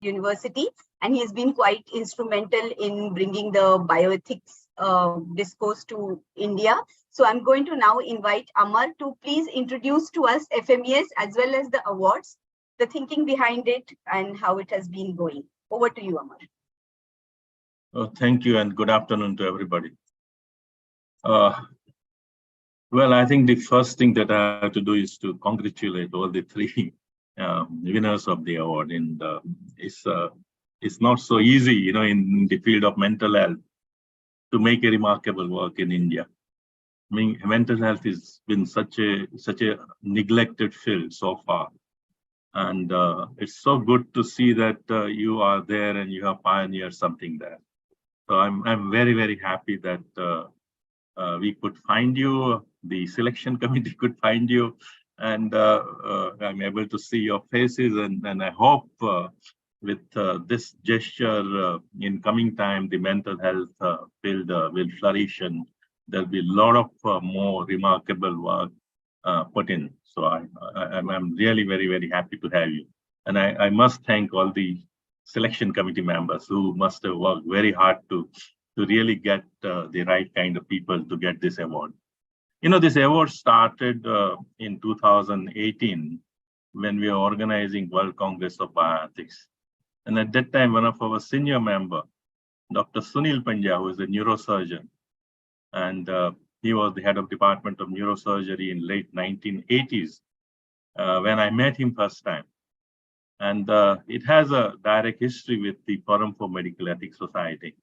University, and he has been quite instrumental in bringing the bioethics discourse to India. So I'm going to now invite Amar to please introduce to us FMES as well as the awards, the thinking behind it, and how it has been going. Over to you, Amar. Oh, thank you, and good afternoon to everybody. Well, I think the first thing that I have to do is to congratulate all the three winners of the award. And it's not so easy, in the field of mental health to make a remarkable work in India. I mean, mental health has been such a neglected field so far. And it's so good to see that you are there and you have pioneered something there. So I'm very, very happy that we could find you, the selection committee could find you, and I'm able to see your faces, and I hope with this gesture in coming time, the mental health field will flourish, and there'll be a lot of more remarkable work put in. So I'm really very, very happy to have you. And I must thank all the selection committee members who must have worked very hard to really get the right kind of people to get this award. This award started in 2018 when we were organizing World Congress of Bioethics. And at that time, one of our senior member, Dr. Sunil Pandya, who is a neurosurgeon, and he was the head of Department of Neurosurgery in late 1980s when I met him first time. And it has a direct history with the Forum for Medical Ethics Society.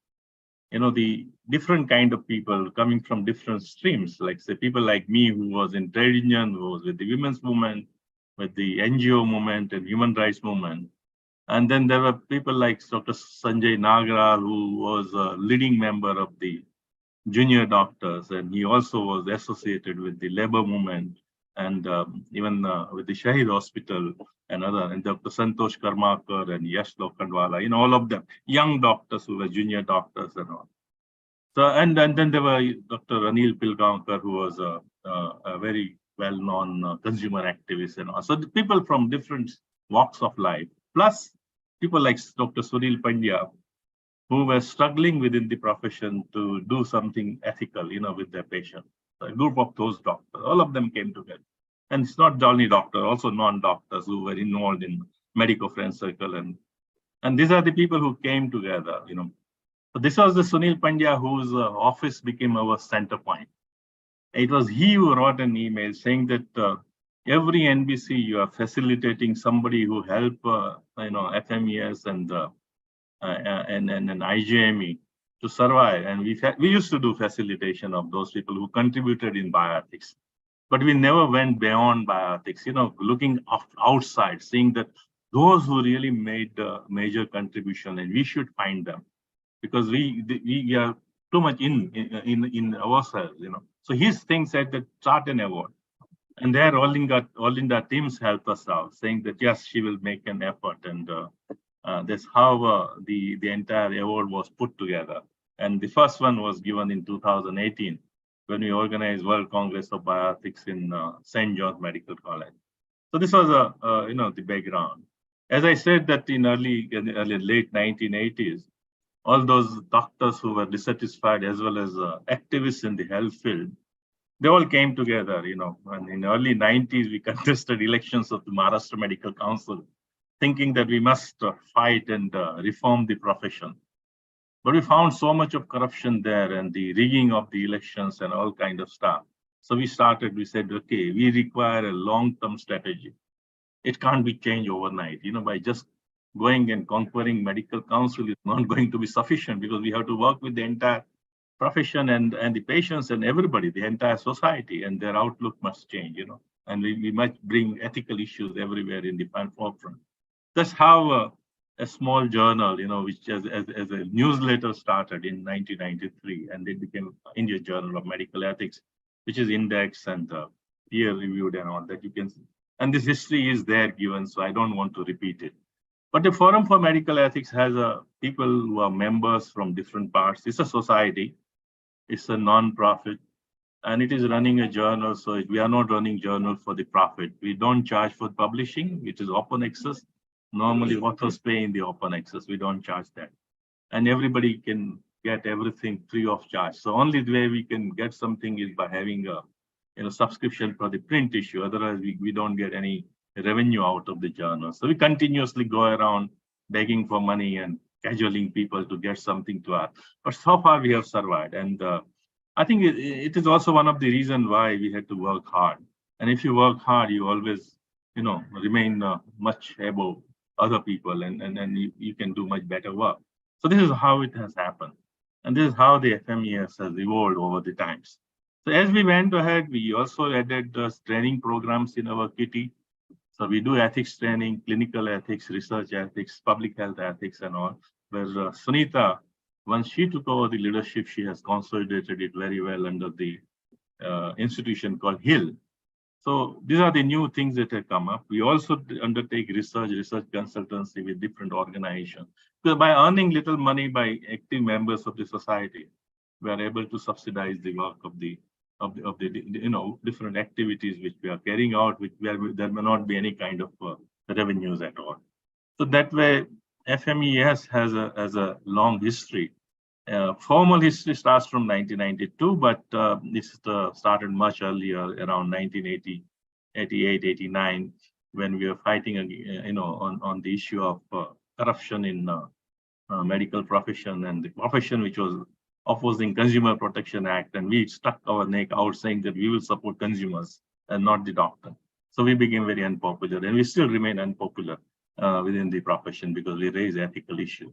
The different kind of people coming from different streams, like say people like me who was in trade union, who was with the women's movement, with the NGO movement and human rights movement. And then there were people like Dr. Sanjay Nagral, who was a leading member of the junior doctors, and he also was associated with the labor movement and even with the Shahid Hospital and other, and Dr. Santosh Karmakar and Yash Lokhandwala, all of them, young doctors who were junior doctors and all. So, and then there were Dr. Anil Pilgaonkar, who was a very well-known consumer activist and all. So the people from different walks of life, plus people like Dr. Sunil Pandya, who were struggling within the profession to do something ethical, with their patients. A group of those doctors, all of them came together. And it's not only doctors, also non-doctors who were involved in medical friend circle. And these are the people who came together, So this was the Sunil Pandya whose office became our center point. It was he who wrote an email saying that every NBC you are facilitating somebody who help, FMES and IJME to survive. And we used to do facilitation of those people who contributed in bioethics. But we never went beyond bioethics, looking outside, seeing that those who really made major contribution, and we should find them, because we are too much in ourselves, So his thing said that start an award. And there all India teams helped us out, saying that yes, she will make an effort, and that's how the entire award was put together. And the first one was given in 2018 when we organized World Congress of Bioethics in St. John's Medical College. So this was the background. As I said that in late 1980s, all those doctors who were dissatisfied as well as activists in the health field, they all came together, and in early 90s, we contested elections of the Maharashtra Medical Council, thinking that we must fight and reform the profession. But we found so much of corruption there and the rigging of the elections and all kind of stuff. So we said, okay, we require a long-term strategy. It can't be changed overnight, by just going and conquering medical council is not going to be sufficient, because we have to work with the entire profession and the patients and everybody, the entire society, and their outlook must change, and we must bring ethical issues everywhere in the forefront. That's how a small journal, which as a newsletter started in 1993, and it became India Journal of Medical Ethics, which is indexed and peer reviewed and all that you can see. And this history is there given, so I don't want to repeat it. But the Forum for Medical Ethics has people who are members from different parts. It's a society, it's a non-profit, and it is running a journal. So we are not running journal for the profit. We don't charge for publishing, which is open access. Normally, authors pay in the open access. We don't charge that. And everybody can get everything free of charge. So only the way we can get something is by having a subscription for the print issue. Otherwise, we don't get any revenue out of the journal. So we continuously go around begging for money and cajoling people to get something to us. But so far we have survived. And I think it is also one of the reasons why we had to work hard. And if you work hard, you always, remain much above other people, and you can do much better work. So this is how it has happened. And this is how the FMES has evolved over the times. So as we went ahead, we also added training programs in our kitty. So we do ethics training, clinical ethics, research ethics, public health ethics, and all. Where Sunita, once she took over the leadership, she has consolidated it very well under the institution called HIL. So these are the new things that have come up. We also undertake research consultancy with different organizations. So by earning little money by active members of the society, we are able to subsidize the work of the different activities which we are carrying out, where there may not be any kind of revenues at all. So that way, FMES has a long history. Formal history starts from 1992, but this started much earlier, around 1980, 88, 89, when we were fighting, on the issue of corruption in medical profession, and the profession which was opposing Consumer Protection Act, and we stuck our neck out saying that we will support consumers and not the doctor. So we became very unpopular, and we still remain unpopular within the profession because we raise ethical issues.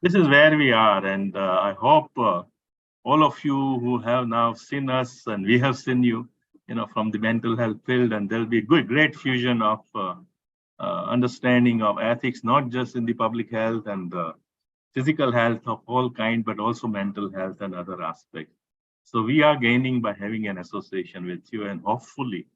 This is where we are, and I hope all of you who have now seen us, and we have seen you, from the mental health field, and there'll be great fusion of understanding of ethics, not just in the public health and physical health of all kind, but also mental health and other aspects. So we are gaining by having an association with you, and hopefully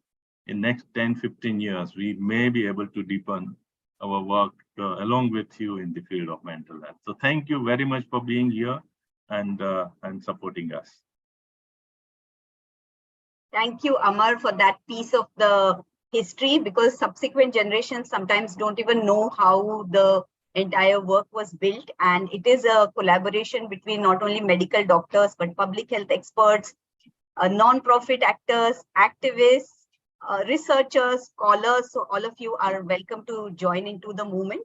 in next 10, 15 years, we may be able to deepen our work along with you in the field of mental health. So thank you very much for being here and supporting us. Thank you, Amar, for that piece of the history, because subsequent generations sometimes don't even know how the entire work was built. And it is a collaboration between not only medical doctors, but public health experts, non-profit actors, activists, researchers, scholars. So all of you are welcome to join into the movement.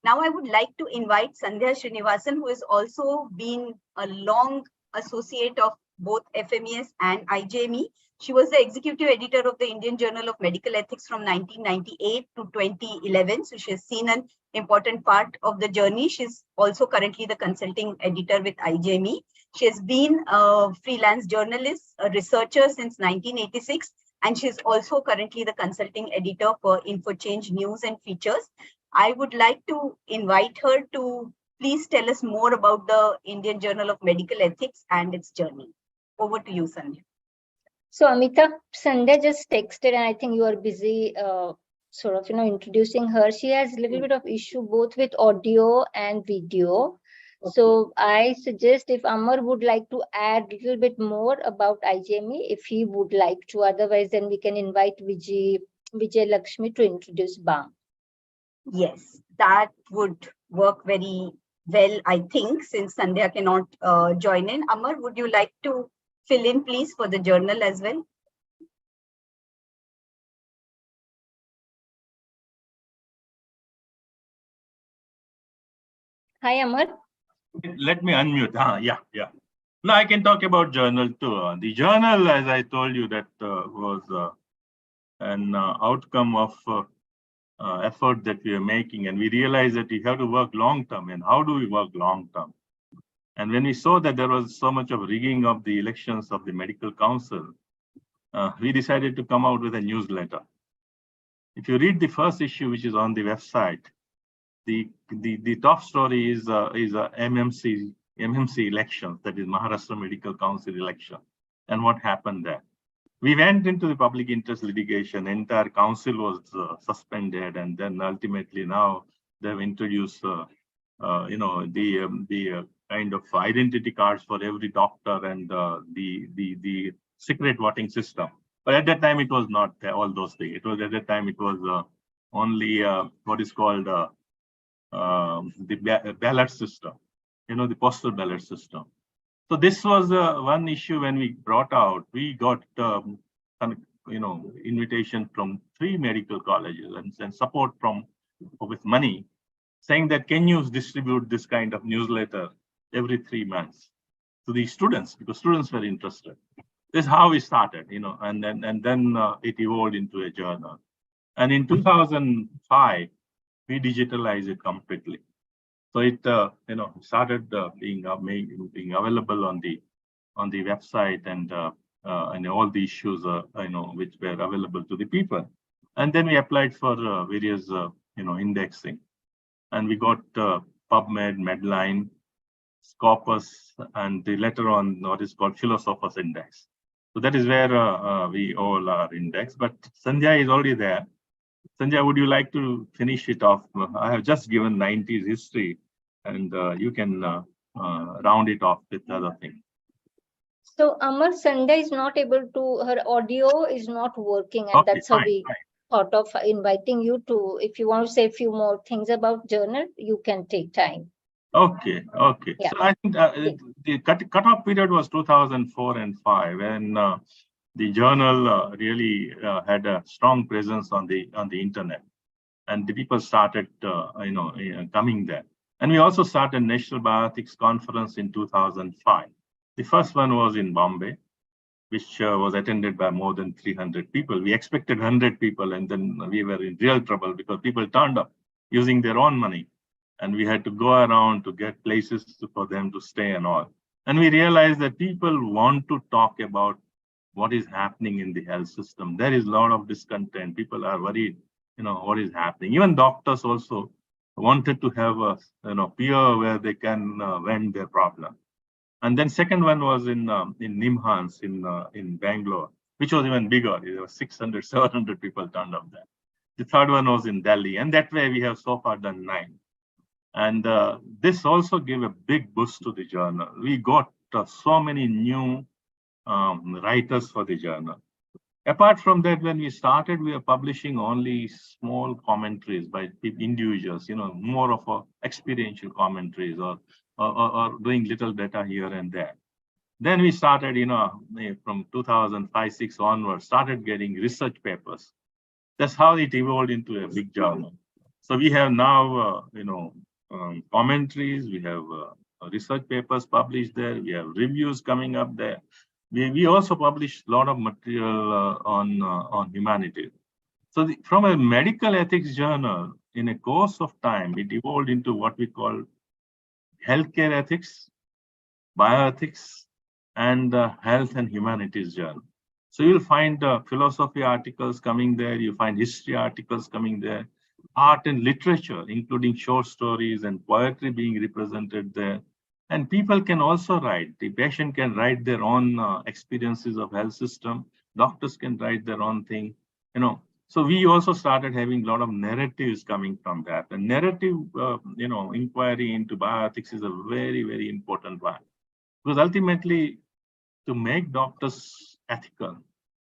Now I would like to invite Sandhya Srinivasan, who has also been a long associate of both FMES and IJME. She was the executive editor of the Indian Journal of Medical Ethics from 1998 to 2011. So she has seen an important part of the journey. She's also currently the consulting editor with IJME. She has been a freelance journalist, a researcher since 1986. And she's also currently the consulting editor for InfoChange News and Features. I would like to invite her to please tell us more about the Indian Journal of Medical Ethics and its journey. Over to you, Sandhya. So Amita, Sandhya just texted, and I think you are busy introducing her. She has a little bit of issue both with audio and video. Okay. So I suggest if Amar would like to add a little bit more about IJME, if he would like to, otherwise then we can invite Vijay Lakshmi to introduce BAM. Yes, that would work very well, I think, since Sandhya cannot join in. Amar, would you like to fill in, please, for the journal as well? Hi, Amar. Let me unmute. Yeah. Now I can talk about journal too. The journal, as I told you, that was an outcome of effort that we are making, and we realized that we have to work long term. And how do we work long term? And when we saw that there was so much of rigging of the elections of the medical council, we decided to come out with a newsletter. If you read the first issue, which is on the website, the top story is MMC elections, that is Maharashtra Medical Council election, and what happened there. We went into the public interest litigation. Entire council was suspended, and then ultimately now they've introduced, the kind of identity cards for every doctor and the secret voting system. But at that time, it was not all those things. It was at that time it was only what is called the ballot system, the postal ballot system. So this was one issue when we brought out. We got invitation from 3 medical colleges and support from with money, saying that can you distribute this kind of newsletter every 3 months to the students, because students were interested. This is how we started, and then it evolved into a journal. And in 2005, we digitalized it completely. So it started being available on the website and all the issues which were available to the people. And then we applied for various indexing, and we got PubMed, Medline, Scopus, and later on what is called Philosophers Index. So that is where we all are indexed. But Sanjay is already there. Sanjay, would you like to finish it off? I have just given 90s history, and you can round it off with other things. So Amar, Sandhya is not able to, her audio is not working, and Okay, that's how fine, we thought of inviting you to, if you want to say a few more things about journal, you can take time. Okay. Yeah. So I think the cutoff period was 2004 and 5, when the journal really had a strong presence on the internet, and the people started coming there. And we also started National Bioethics Conference in 2005. The first one was in Bombay, which was attended by more than 300 people. We expected 100 people, and then we were in real trouble because people turned up using their own money, and we had to go around to get places for them to stay and all. And we realized that people want to talk about what is happening in the health system. There is a lot of discontent. People are worried, what is happening. Even doctors also wanted to have a peer where they can vent their problem. And then second one was in Nimhans in Bangalore, which was even bigger. There were 600, 700 people turned up there. The third one was in Delhi, and that way we have so far done 9. And this also gave a big boost to the journal. We got so many new writers for the journal. Apart from that, when we started, we were publishing only small commentaries by individuals, more of a experiential commentaries or doing little data here and there. Then we started, from 2005-6 onwards, started getting research papers. That's how it evolved into a big journal. So we have now, commentaries, we have research papers published there, we have reviews coming up there. We also publish a lot of material on humanities. So from a medical ethics journal, in a course of time, it evolved into what we call healthcare ethics, bioethics, and health and humanities journal. So you'll find philosophy articles coming there, you find history articles coming there, art and literature, including short stories and poetry being represented there. And people can also write. The patient can write their own experiences of health system. Doctors can write their own thing, So we also started having a lot of narratives coming from that. And narrative, inquiry into bioethics is a very, very important one. Because ultimately, to make doctors ethical,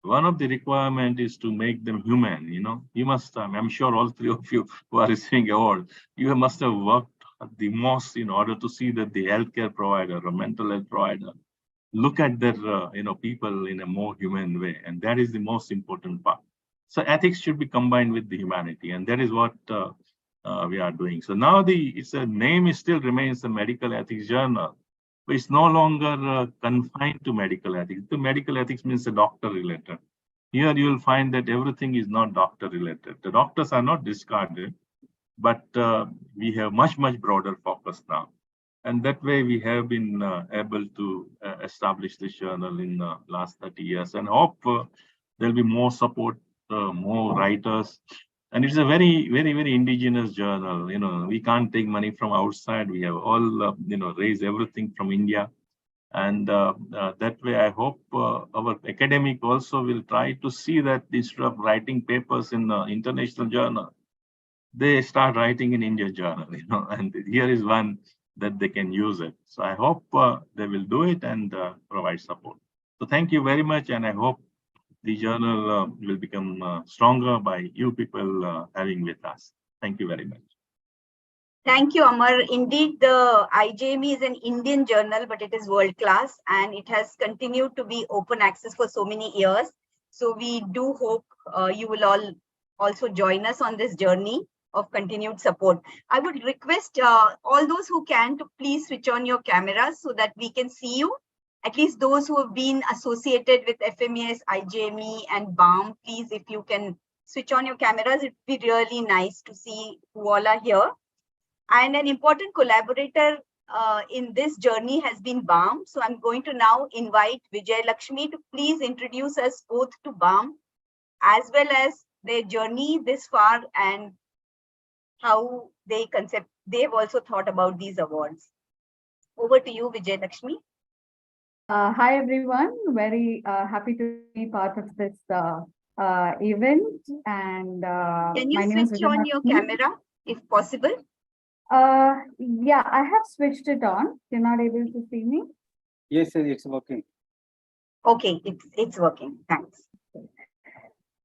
one of the requirements is to make them human, You must, I'm sure all 3 of you who are receiving award, you must have worked the most in order to see that the healthcare provider or mental health provider look at their people in a more human way, and that is the most important part. So ethics should be combined with the humanity, and that is what we are doing. So now its name still remains the Medical Ethics Journal, but it's no longer confined to medical ethics. The medical ethics means the doctor related. Here you will find that everything is not doctor related. The doctors are not discarded, but we have much broader focus now. And that way we have been able to establish this journal in the last 30 years, and hope there'll be more support, more writers. And it's a very, very, very indigenous journal. We can't take money from outside. We have all, raised everything from India. And that way, I hope our academic also will try to see that instead of writing papers in the international journal, they start writing in India journal, and here is one that they can use it. So I hope they will do it and provide support. So thank you very much, and I hope the journal will become stronger by you people having with us. Thank you very much. Thank you, Amar. Indeed, the IJME is an Indian journal, but it is world class and it has continued to be open access for so many years. So we do hope you will all also join us on this journey of continued support. I would request all those who can to please switch on your cameras so that we can see you. At least those who have been associated with FMES, IJME and BAM, please, if you can switch on your cameras, it would be really nice to see who all are here. And an important collaborator in this journey has been BAM. So I'm going to now invite Vijay Lakshmi to please introduce us both to BAM as well as their journey this far and how they've also thought about these awards. Over to you, Vijay Lakshmi. Hi, everyone. Very happy to be part of this event. And can you my name is switch Vijay on your Lakshmi. camera if possible? Yeah, I have switched it on. You're not able to see me? Yes, sir, it's working. Okay, it's working. Thanks.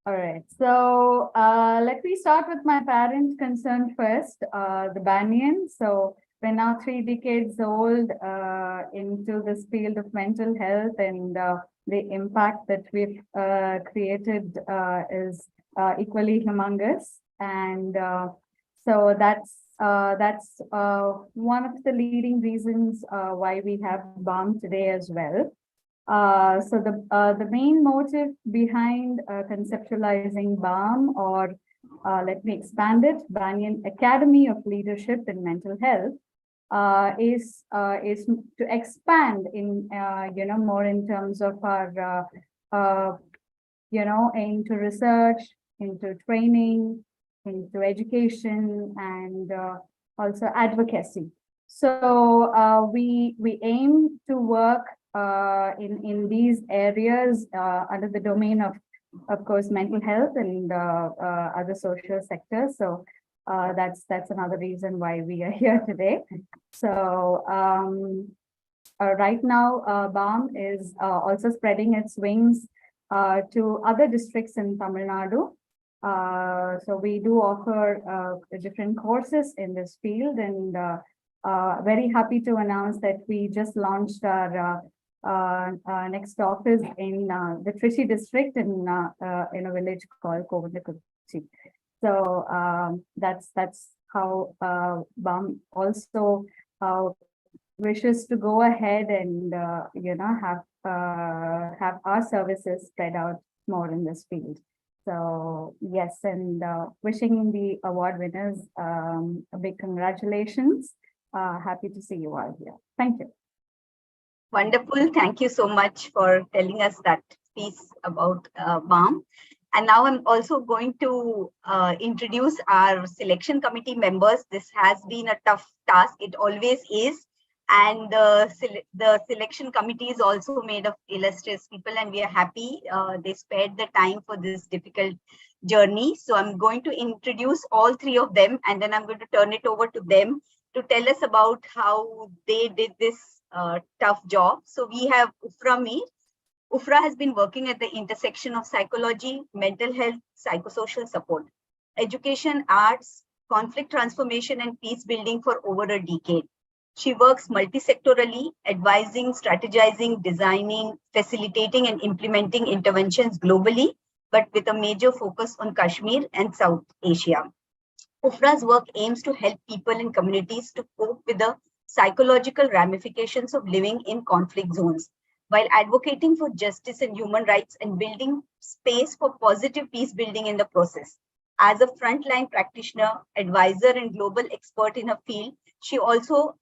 All right. So let me start with my parent concern first, the Banyan. So we're now 3 decades old into this field of mental health, and the impact that we've created is equally humongous. And so that's one of the leading reasons why we have BAM today as well. So the main motive behind conceptualizing BAM, or let me expand it, Banyan Academy of Leadership in Mental Health, is to expand in more in terms of our into research, into training, into education, and also advocacy. So we aim to work in these areas under the domain of course, mental health and other social sectors. So that's another reason why we are here today. So right now, BAM is also spreading its wings to other districts in Tamil Nadu. So we do offer different courses in this field, and very happy to announce that we just launched our next office in the Trichy district in a village called Kovalakurchi. So that's how BAM also wishes to go ahead and have our services spread out more in this field. So yes, and wishing the award winners a big congratulations. Happy to see you all here. Thank you. Wonderful. Thank you so much for telling us that piece about BAM. And now I'm also going to introduce our selection committee members. This has been a tough task. It always is. And the selection committee is also made of illustrious people, and we are happy they spared the time for this difficult journey. So I'm going to introduce all 3 of them, and then I'm going to turn it over to them to tell us about how they did this tough job. So we have Ufra Mir. Ufra has been working at the intersection of psychology, mental health, psychosocial support, education, arts, conflict transformation, and peace building for over a decade. She works multi-sectorally, advising, strategizing, designing, facilitating, and implementing interventions globally, but with a major focus on Kashmir and South Asia. Ufra's work aims to help people and communities to cope with the psychological ramifications of living in conflict zones, while advocating for justice and human rights and building space for positive peace building in the process. As a frontline practitioner, advisor, and global expert in her field, she also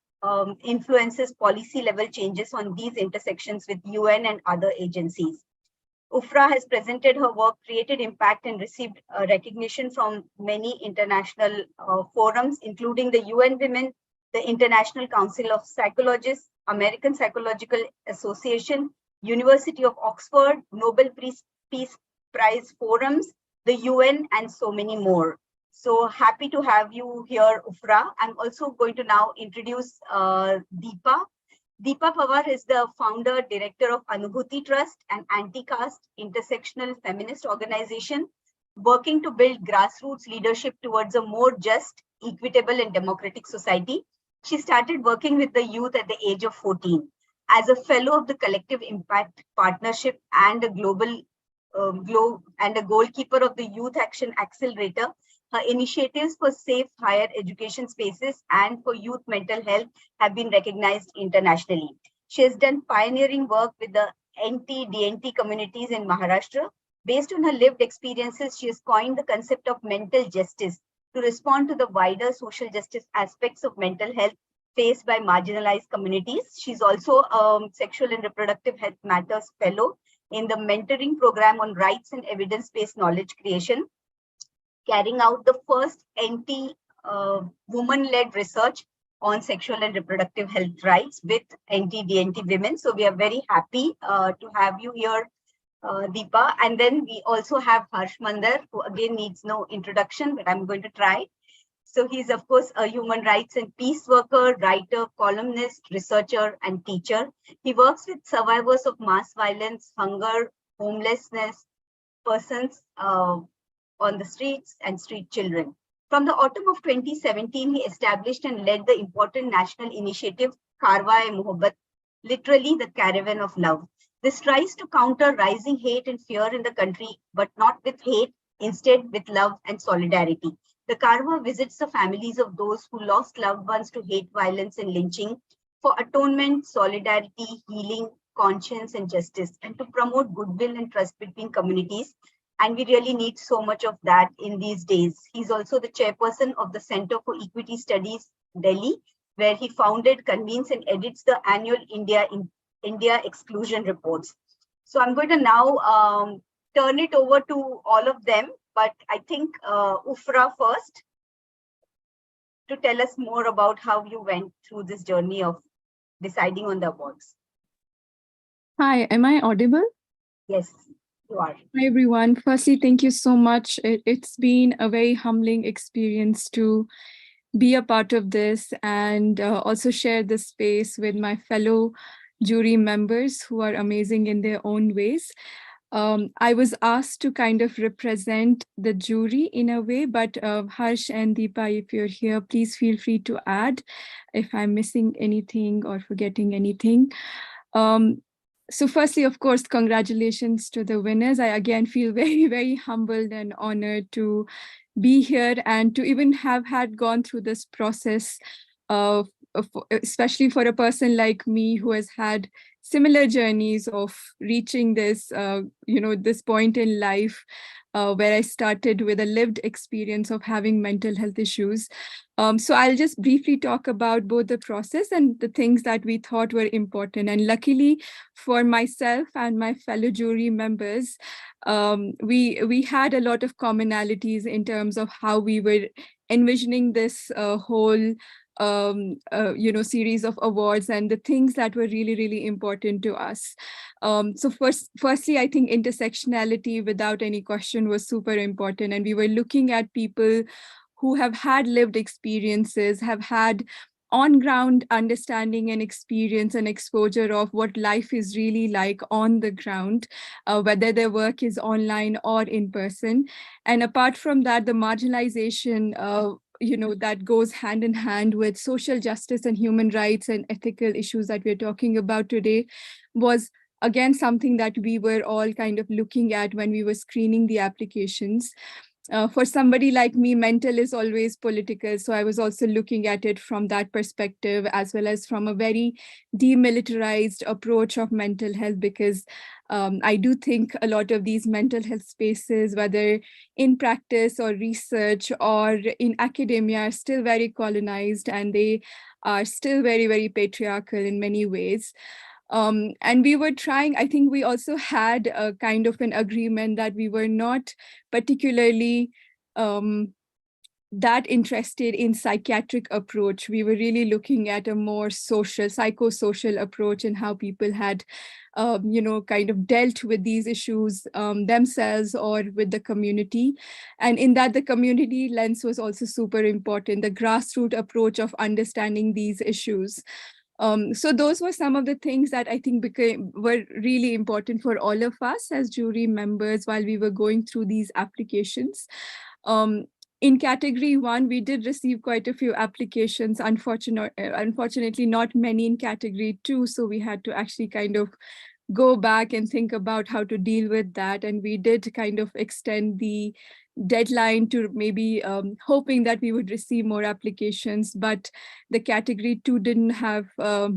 influences policy level changes on these intersections with UN and other agencies. Ufra has presented her work, created impact, and received recognition from many international forums, including the UN Women, the International Council of Psychologists, American Psychological Association, University of Oxford, Nobel Peace Prize forums, the UN, and so many more. So happy to have you here, Ufra. I'm also going to now introduce Deepa. Deepa Pawar is the founder, director of Anubhuti Trust, an anti-caste intersectional feminist organization working to build grassroots leadership towards a more just, equitable and democratic society. She started working with the youth at the age of 14. As a fellow of the Collective Impact Partnership and a goalkeeper of the Youth Action Accelerator, her initiatives for safe higher education spaces and for youth mental health have been recognized internationally. She has done pioneering work with the NT-DNT communities in Maharashtra. Based on her lived experiences, she has coined the concept of mental justice to respond to the wider social justice aspects of mental health faced by marginalized communities. She's also a Sexual and Reproductive Health Matters Fellow in the mentoring program on rights and evidence-based knowledge creation, carrying out the first woman-led research on sexual and reproductive health rights with NT-DNT women. So we are very happy to have you here, Deepa. And then we also have Harsh Mandar, who again needs no introduction, but I'm going to try. So he's, of course, a human rights and peace worker, writer, columnist, researcher, and teacher. He works with survivors of mass violence, hunger, homelessness, persons on the streets, and street children. From the autumn of 2017, he established and led the important national initiative, Karwa-e-Mohabbat, literally the caravan of love. This tries to counter rising hate and fear in the country, but not with hate, instead with love and solidarity. The Karwa visits the families of those who lost loved ones to hate, violence, and lynching for atonement, solidarity, healing, conscience, and justice, and to promote goodwill and trust between communities. And we really need so much of that in these days. He's also the chairperson of the Center for Equity Studies, Delhi, where he founded, convenes, and edits the annual India Exclusion Reports. So I'm going to now turn it over to all of them. But I think Ufra first to tell us more about how you went through this journey of deciding on the awards. Hi, am I audible? Yes, you are. Hi, everyone. Firstly, thank you so much. It's been a very humbling experience to be a part of this and also share this space with my fellow jury members who are amazing in their own ways. I was asked to kind of represent the jury in a way, but Harsh and Deepa, if you're here, please feel free to add if I'm missing anything or forgetting anything. So firstly, of course, congratulations to the winners. I again feel very, very humbled and honored to be here and to even have gone through this process of especially for a person like me who has had similar journeys of reaching this, this point in life where I started with a lived experience of having mental health issues. So I'll just briefly talk about both the process and the things that we thought were important. And luckily for myself and my fellow jury members, we had a lot of commonalities in terms of how we were envisioning this whole series of awards and the things that were really, really important to us. So firstly, I think intersectionality without any question was super important. And we were looking at people who have had lived experiences, have had on-ground understanding and experience and exposure of what life is really like on the ground, whether their work is online or in person. And apart from that, the marginalization that goes hand in hand with social justice and human rights and ethical issues that we're talking about today was again something that we were all kind of looking at when we were screening the applications. For somebody like me, mental is always political. So I was also looking at it from that perspective, as well as from a very demilitarized approach of mental health, because I do think a lot of these mental health spaces, whether in practice or research or in academia, are still very colonized and they are still very, very patriarchal in many ways. And we were trying, I think we also had a kind of an agreement that we were not particularly that interested in psychiatric approach. We were really looking at a more social, psychosocial approach and how people had, kind of dealt with these issues themselves or with the community. And in that, the community lens was also super important, the grassroots approach of understanding these issues. So those were some of the things that I think were really important for all of us as jury members while we were going through these applications. in category 1, we did receive quite a few applications. Unfortunately, not many in category 2. So we had to actually kind of go back and think about how to deal with that. And we did kind of extend the deadline to maybe hoping that we would receive more applications, but the category 2 didn't have a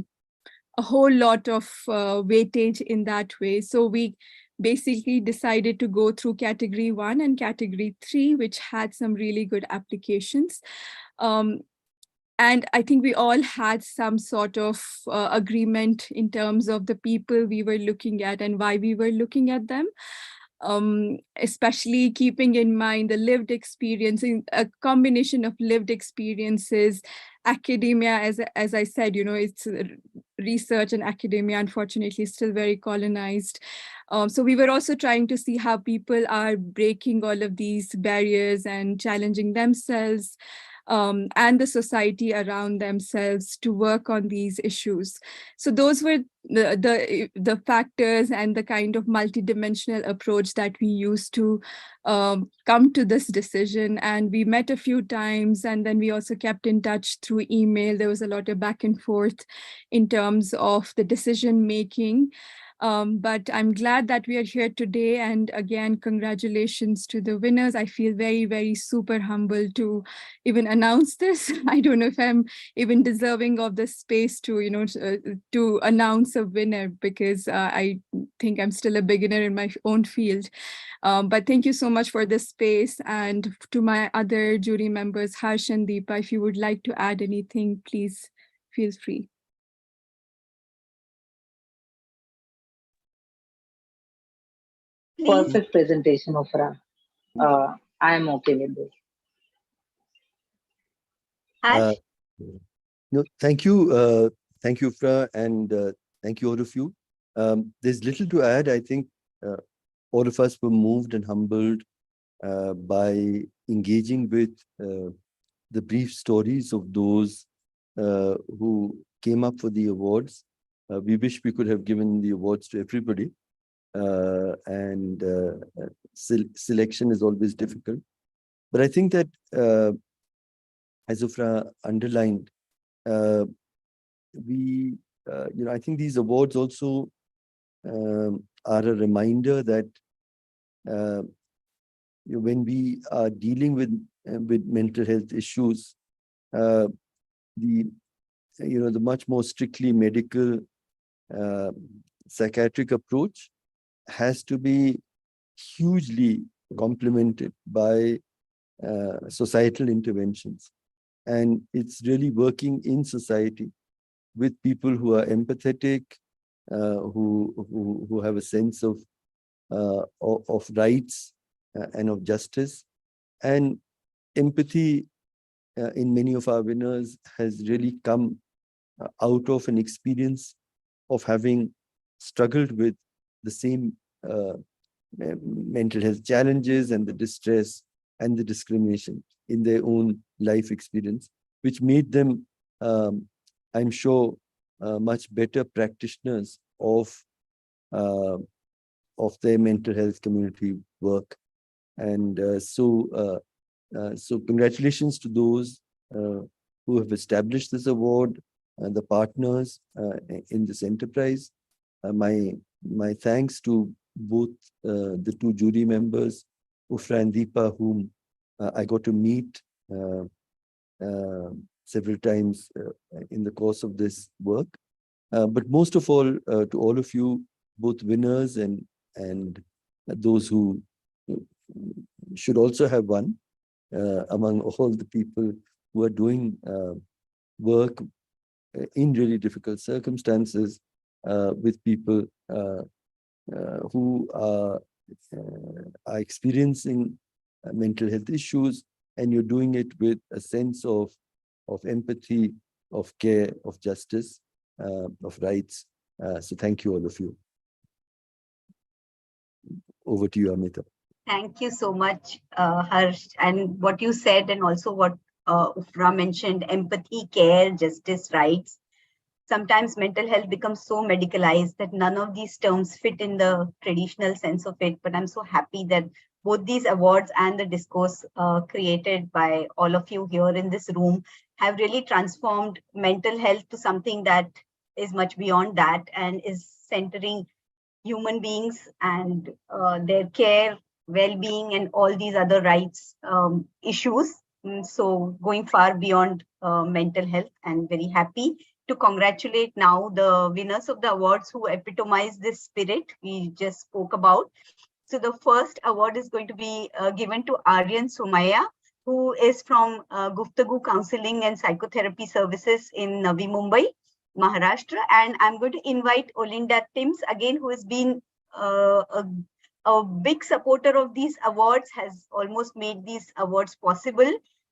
whole lot of weightage in that way. So we basically decided to go through category 1 and category 3, which had some really good applications. And I think we all had some sort of agreement in terms of the people we were looking at and why we were looking at them. Especially keeping in mind the lived experience, a combination of lived experiences, academia, as I said, it's research and academia, unfortunately, is still very colonized. So we were also trying to see how people are breaking all of these barriers and challenging themselves and the society around themselves to work on these issues. So those were the factors and the kind of multidimensional approach that we used to come to this decision. And we met a few times, and then we also kept in touch through email. There was a lot of back and forth in terms of the decision making. But I'm glad that we are here today. And again, congratulations to the winners. I feel very, very super humbled to even announce this. I don't know if I'm even deserving of the space to, to announce a winner, because I think I'm still a beginner in my own field. But thank you so much for this space. And to my other jury members, Harsh and Deepa, if you would like to add anything, please feel free. Please. Perfect presentation, Ofra. I am okay with this. Harsh? No, thank you, Fra, and thank you all of you. There's little to add. I think all of us were moved and humbled by engaging with the brief stories of those who came up for the awards. We wish we could have given the awards to everybody. And selection is always difficult. But I think that, as Ofra underlined, we, I think these awards also are a reminder that when we are dealing with mental health issues, the much more strictly medical psychiatric approach has to be hugely complemented by societal interventions. And it's really working in society with people who are empathetic, who have a sense of rights and of justice. And empathy in many of our winners has really come out of an experience of having struggled with the same mental health challenges and the distress and the discrimination in their own life experience, which made them, I'm sure, much better practitioners of their mental health community work. And so congratulations to those who have established this award, the partners in this enterprise. My thanks to both the two jury members, Ofra and Deepa, whom I got to meet several times in the course of this work. But most of all, to all of you, both winners and those who should also have won, among all the people who are doing work in really difficult circumstances with people who are experiencing mental health issues, and you're doing it with a sense of empathy, of care, of justice, of rights. So thank you, all of you. Over to you, Amita. Thank you so much, Harsh. And what you said, and also what Ofra mentioned, empathy, care, justice, rights. Sometimes mental health becomes so medicalized that none of these terms fit in the traditional sense of it. But I'm so happy that both these awards and the discourse created by all of you here in this room have really transformed mental health to something that is much beyond that and is centering human beings and their care, well-being, and all these other rights issues. So going far beyond mental health, and very happy to congratulate now the winners of the awards who epitomize this spirit we just spoke about. So the first award is going to be given to Aryan Somaya, who is from Guftagu Counseling and Psychotherapy Services in Navi Mumbai, Maharashtra. And I'm going to invite Olinda Timms again, who has been a big supporter of these awards, has almost made these awards possible.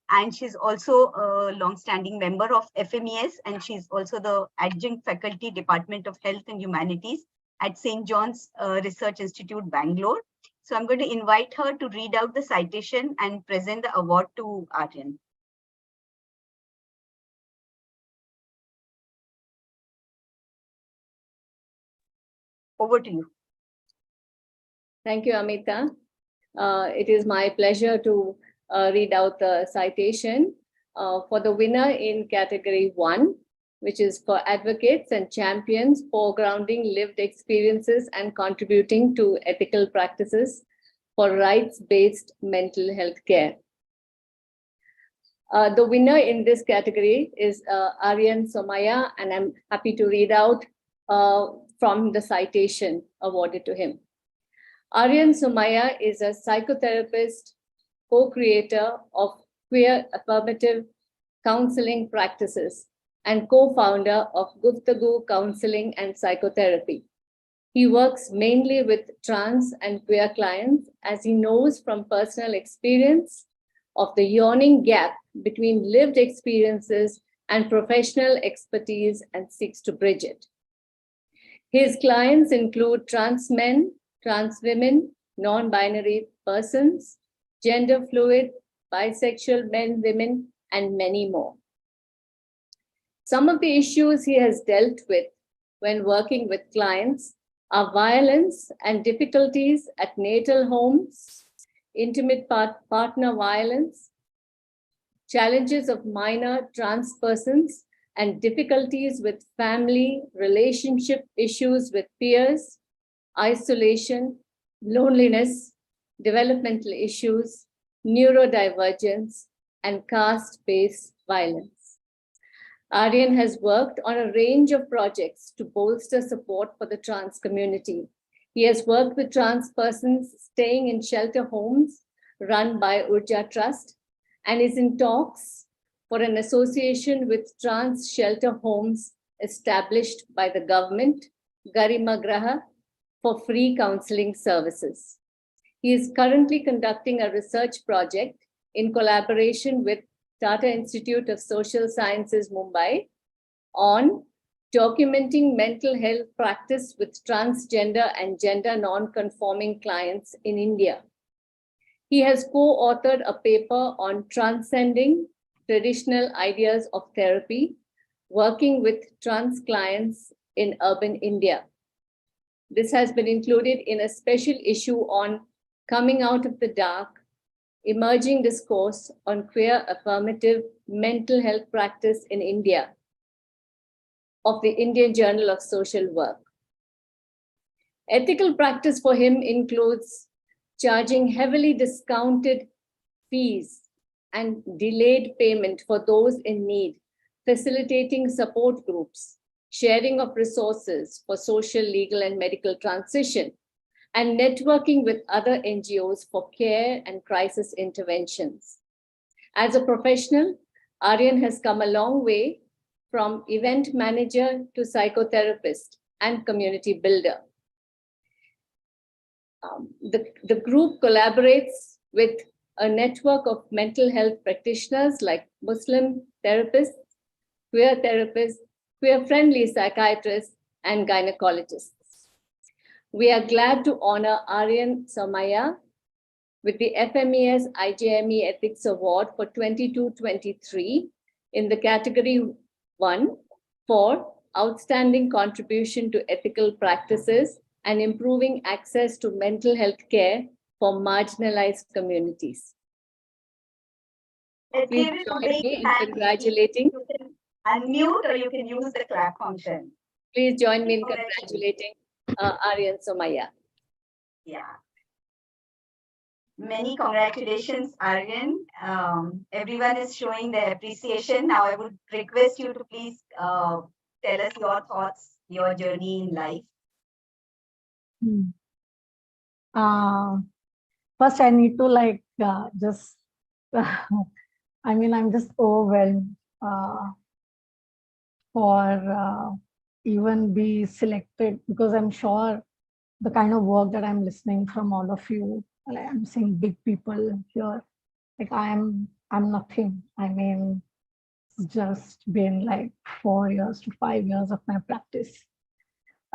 And she's also a long-standing member of FMES, and she's also the adjunct faculty Department of Health and Humanities at St. John's Research Institute, Bangalore. So I'm going to invite her to read out the citation and present the award to Aryan. Over to you. Thank you, Amita. It is my pleasure to read out the citation for the winner in category 1, which is for advocates and champions foregrounding lived experiences and contributing to ethical practices for rights-based mental health care. The winner in this category is Aryan Somaya, and I'm happy to read out from the citation awarded to him. Aryan Somaya is a psychotherapist, co-creator of queer affirmative counseling practices, and co-founder of Guftagu Counseling and Psychotherapy. He works mainly with trans and queer clients, as he knows from personal experience of the yawning gap between lived experiences and professional expertise, and seeks to bridge it. His clients include trans men, trans women, non-binary persons, gender fluid, bisexual men, women, and many more. Some of the issues he has dealt with when working with clients are violence and difficulties at natal homes, intimate partner violence, challenges of minor trans persons, and difficulties with family, relationship issues with peers, isolation, loneliness, developmental issues, neurodivergence, and caste-based violence. Aryan has worked on a range of projects to bolster support for the trans community. He has worked with trans persons staying in shelter homes run by Urja Trust, and is in talks for an association with trans shelter homes established by the government, Garima Graha, for free counseling services. He is currently conducting a research project in collaboration with Tata Institute of Social Sciences, Mumbai, on documenting mental health practice with transgender and gender non-conforming clients in India. He has co-authored a paper on transcending traditional ideas of therapy, working with trans clients in urban India. This has been included in a special issue on coming out of the dark, emerging discourse on queer affirmative mental health practice in India of the Indian Journal of Social Work. Ethical practice for him includes charging heavily discounted fees and delayed payment for those in need, facilitating support groups, sharing of resources for social, legal, and medical transition, and networking with other NGOs for care and crisis interventions. As a professional, Aryan has come a long way from event manager to psychotherapist and community builder. The group collaborates with a network of mental health practitioners like Muslim therapists, queer-friendly psychiatrists, and gynecologists. We are glad to honor Aryan Somaya with the FMES-IJME Ethics Award for 22-23 in the category 1 for outstanding contribution to ethical practices and improving access to mental health care for marginalized communities. Please David, join today me in and congratulating. you can unmute or you can use the clap function. Please join me in Congratulations. congratulating Aryan Somaya. Yeah. Many congratulations, Aryan. Everyone is showing their appreciation. Now, I would request you to please tell us your thoughts, your journey in life. First, I need to just, I mean, I'm just overwhelmed for even be selected, because I'm sure the kind of work that I'm listening from all of you, like I'm seeing big people here, like I'm nothing. I mean, it's just been like 4 years to 5 years of my practice.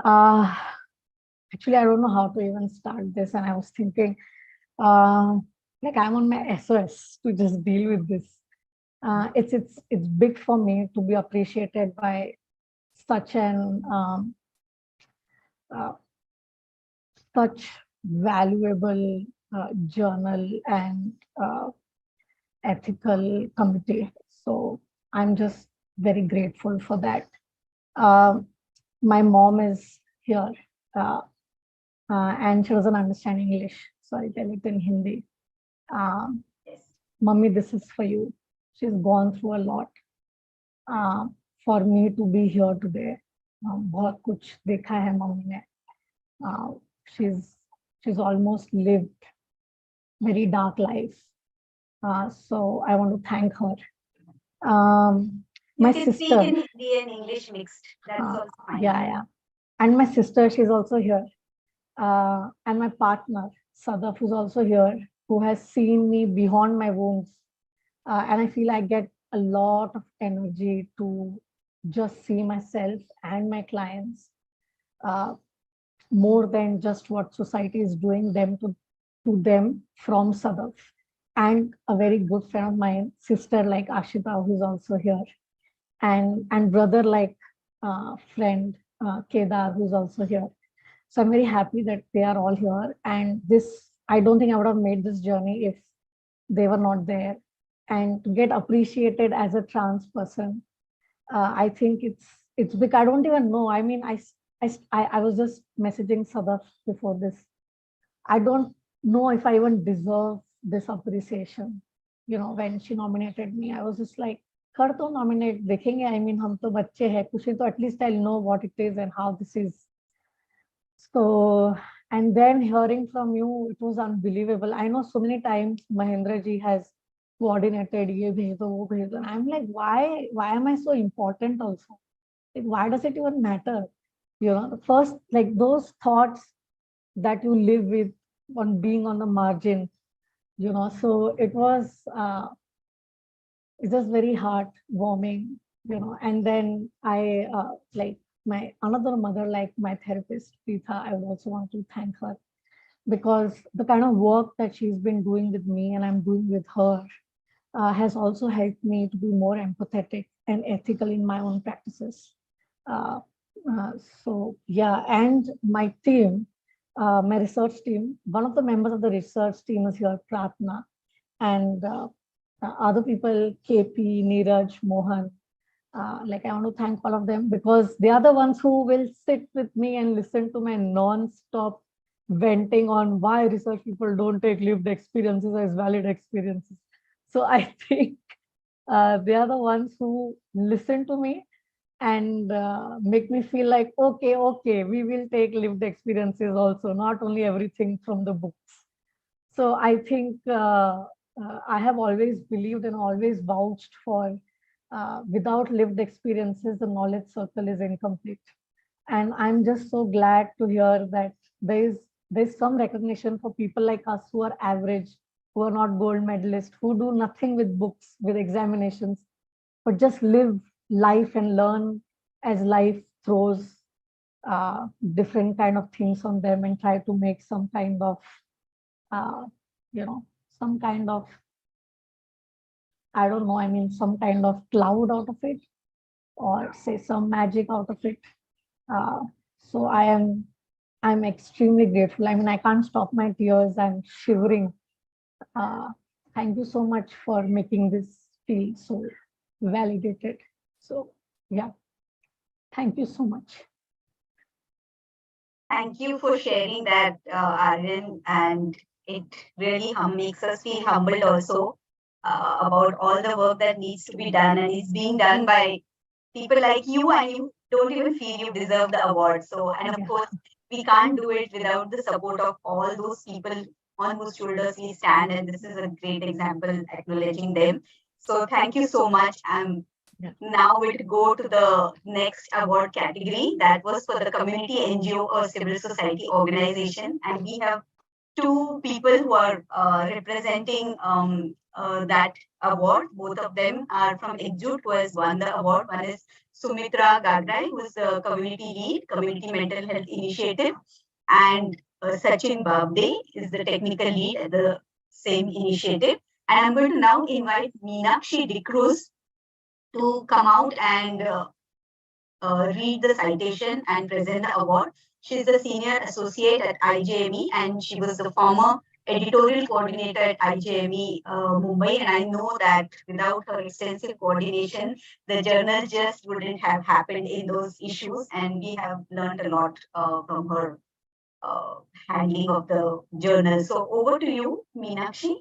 Actually, I don't know how to even start this, and I was thinking, like I'm on my SOS to just deal with this. It's big for me to be appreciated by such an such valuable journal and ethical committee. So I'm just very grateful for that. My mom is here, and she doesn't understand English, so I tell it in Hindi. Mummy, this is for you. She's gone through a lot for me to be here today. बहुत कुछ देखा है mummy ने. She's almost lived very dark life. So I want to thank her. My You can sister. speak in Hindi and English mixed. That's also fine. Yeah. And my sister, she's also here. And my partner, Sadaf, who's also here, who has seen me beyond my wounds. And I feel I get a lot of energy to just see myself and my clients more than just what society is doing them to them from Sadaf. And a very good friend of mine, sister like Ashita, who's also here, and brother like friend Kedar, who's also here. So I'm very happy that they are all here. And this, I don't think I would have made this journey if they were not there. And to get appreciated as a trans person, I think it's big. I don't even know. I mean, I was just messaging Sadaf before this. I don't know if I even deserve this appreciation. You know, when she nominated me, I was just like, कर तो nominate देखेंगे. I mean, हम तो बच्चे हैं, कुछ तो at least I'll know what it is and how this is. So, and then hearing from you, it was unbelievable. I know so many times Mahendra ji has coordinated, ye bhej do, wo bhej do. And I'm like, why am I so important also? Like, why does it even matter? You know, first, like those thoughts that you live with on being on the margin, you know, so it was, it's just very heartwarming, you know. And then I, like my another mother, like my therapist, Preetha, I would also want to thank her, because the kind of work that she's been doing with me and I'm doing with her has also helped me to be more empathetic and ethical in my own practices. So yeah, and my team, my research team, one of the members of the research team is here, Pratna, and other people, KP, Neeraj, Mohan. Like I want to thank all of them, because they are the ones who will sit with me and listen to my non-stop venting on why research people don't take lived experiences as valid experiences. So I think they are the ones who listen to me and make me feel like, okay, we will take lived experiences also, not only everything from the books. So I think I have always believed and always vouched for without lived experiences, the knowledge circle is incomplete. And I'm just so glad to hear that there's some recognition for people like us who are average, who are not gold medalists, who do nothing with books, with examinations, but just live life and learn as life throws different kind of things on them and try to make some kind of, you know, some kind of, I don't know, I mean, some kind of cloud out of it, or say some magic out of it. So I am I'm extremely grateful. I mean, I can't stop my tears. I'm shivering. Thank you so much for making this feel so validated. So yeah, thank you so much. Thank you for sharing that, Aryan, and it really makes us feel humbled also about all the work that needs to be done, and it's being done by people like you, and you don't even feel you deserve the award. So, and of course, we can't do it without the support of all those people on whose shoulders we stand, and this is a great example acknowledging them. So, thank you so much. Now we'll go to the next award category. That was for the community NGO or civil society organization. And we have two people who are representing that award. Both of them are from Exjute, who has won the award. One is Sumitra Gagrai, who is the community lead, Community Mental Health Initiative. And Sachin Babde is the technical lead at the same initiative. And I'm going to now invite Meenakshi Dikruz to come out and read the citation and present the award. She's the senior associate at IJME, and she was the former editorial coordinator at IJME Mumbai. And I know that without her extensive coordination, the journal just wouldn't have happened in those issues. And we have learned a lot from her handling of the journal. So over to you, Meenakshi.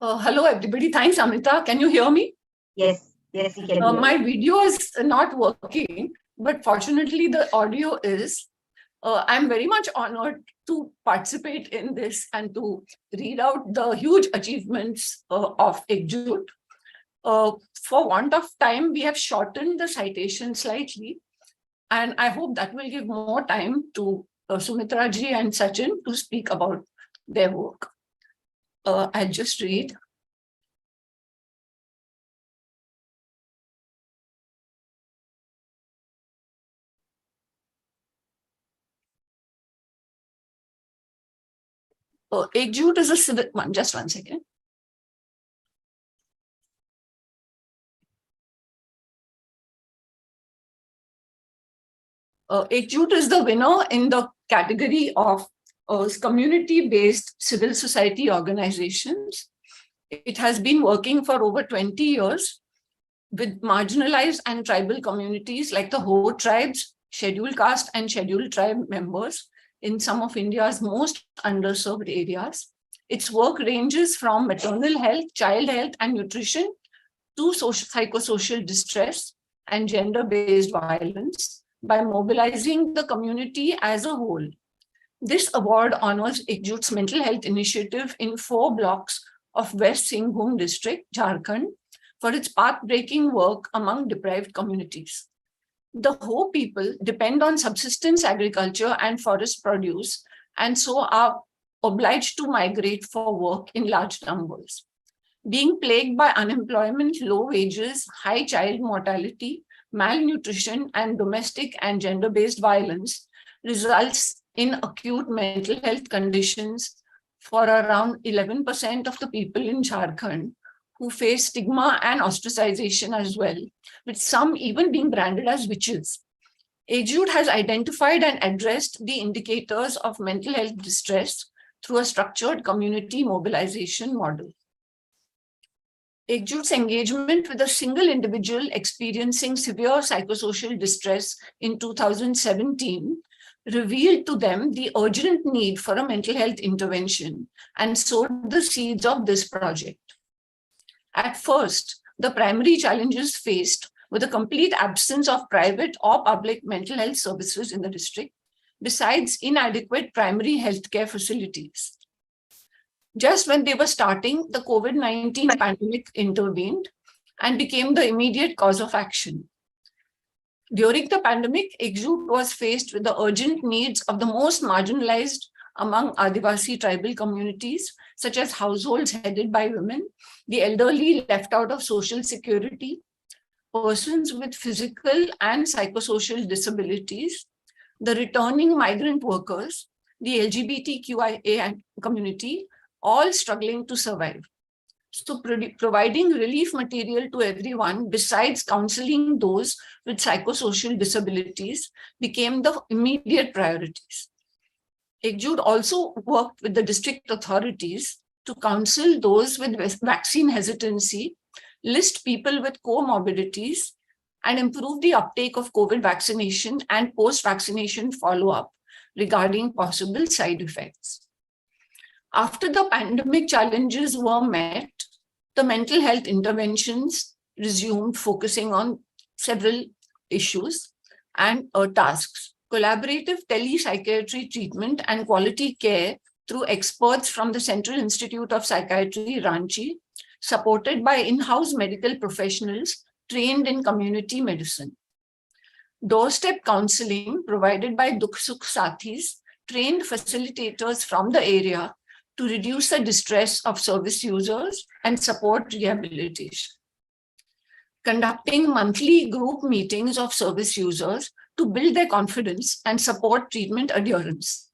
Hello, everybody. Thanks, Amrita. Can you hear me? Yes. Yes, you can. My video is not working, but fortunately the audio is. I'm very much honored to participate in this and to read out the huge achievements of Exjute. For want of time, we have shortened the citation slightly, and I hope that will give more time to Sumitra ji and Sachin to speak about their work. I'll just read. Exjute is a civil one. Just one second. Exjute is the winner in the category of community-based civil society organizations. It has been working for over 20 years with marginalized and tribal communities like the Ho tribes, scheduled caste and scheduled tribe members in some of India's most underserved areas. Its work ranges from maternal health, child health and nutrition to psychosocial distress and gender-based violence by mobilizing the community as a whole. This award honors Exjute's mental health initiative in 4 blocks of West Singhbhum district, Jharkhand, for its path-breaking work among deprived communities. The Ho people depend on subsistence agriculture and forest produce, and so are obliged to migrate for work in large numbers. Being plagued by unemployment, low wages, high child mortality, malnutrition, and domestic and gender-based violence results in acute mental health conditions for around 11% of the people in Jharkhand, who face stigma and ostracization as well, with some even being branded as witches. Exjute has identified and addressed the indicators of mental health distress through a structured community mobilization model. Exjute's engagement with a single individual experiencing severe psychosocial distress in 2017 revealed to them the urgent need for a mental health intervention and sowed the seeds of this project. At first, the primary challenges faced were the complete absence of private or public mental health services in the district, besides inadequate primary healthcare facilities. Just when they were starting, the COVID-19 pandemic intervened and became the immediate cause of action. During the pandemic, Exjute was faced with the urgent needs of the most marginalized among Adivasi tribal communities, such as households headed by women, the elderly left out of social security, persons with physical and psychosocial disabilities, the returning migrant workers, the LGBTQIA community, all struggling to survive. So providing relief material to everyone besides counseling those with psychosocial disabilities became the immediate priorities. Ekjut also worked with the district authorities to counsel those with vaccine hesitancy, list people with comorbidities, and improve the uptake of COVID vaccination and post-vaccination follow-up regarding possible side effects. After the pandemic challenges were met, the mental health interventions resumed, focusing on several issues and tasks. Collaborative telepsychiatry treatment and quality care through experts from the Central Institute of Psychiatry, Ranchi, supported by in-house medical professionals trained in community medicine. Doorstep counseling provided by Dukh Sukh Sathis, trained facilitators from the area to reduce the distress of service users and support rehabilitation. Conducting monthly group meetings of service users to build their confidence and support treatment adherence.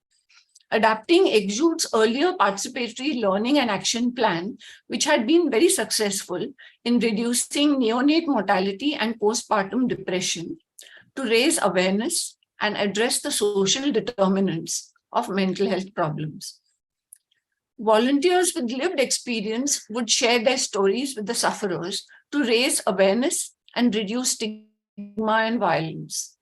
Adapting Ekjut's earlier participatory learning and action plan, which had been very successful in reducing neonate mortality and postpartum depression, to raise awareness and address the social determinants of mental health problems. Volunteers with lived experience would share their stories with the sufferers to raise awareness and reduce stigma and violence.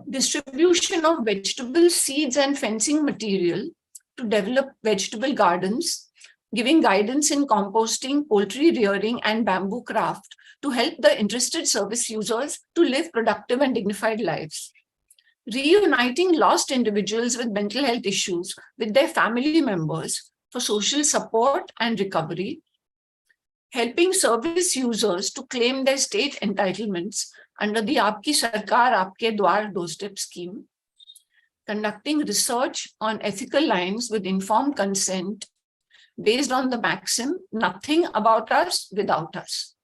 Distribution of vegetables, seeds, and fencing material to develop vegetable gardens, giving guidance in composting, poultry rearing, and bamboo craft to help the interested service users to live productive and dignified lives. Reuniting lost individuals with mental health issues with their family members for social support and recovery. Helping service users to claim their state entitlements under the Aapki Sarkar Aapke Dwar Doorstep scheme. Conducting research on ethical lines with informed consent based on the maxim, nothing about us without us.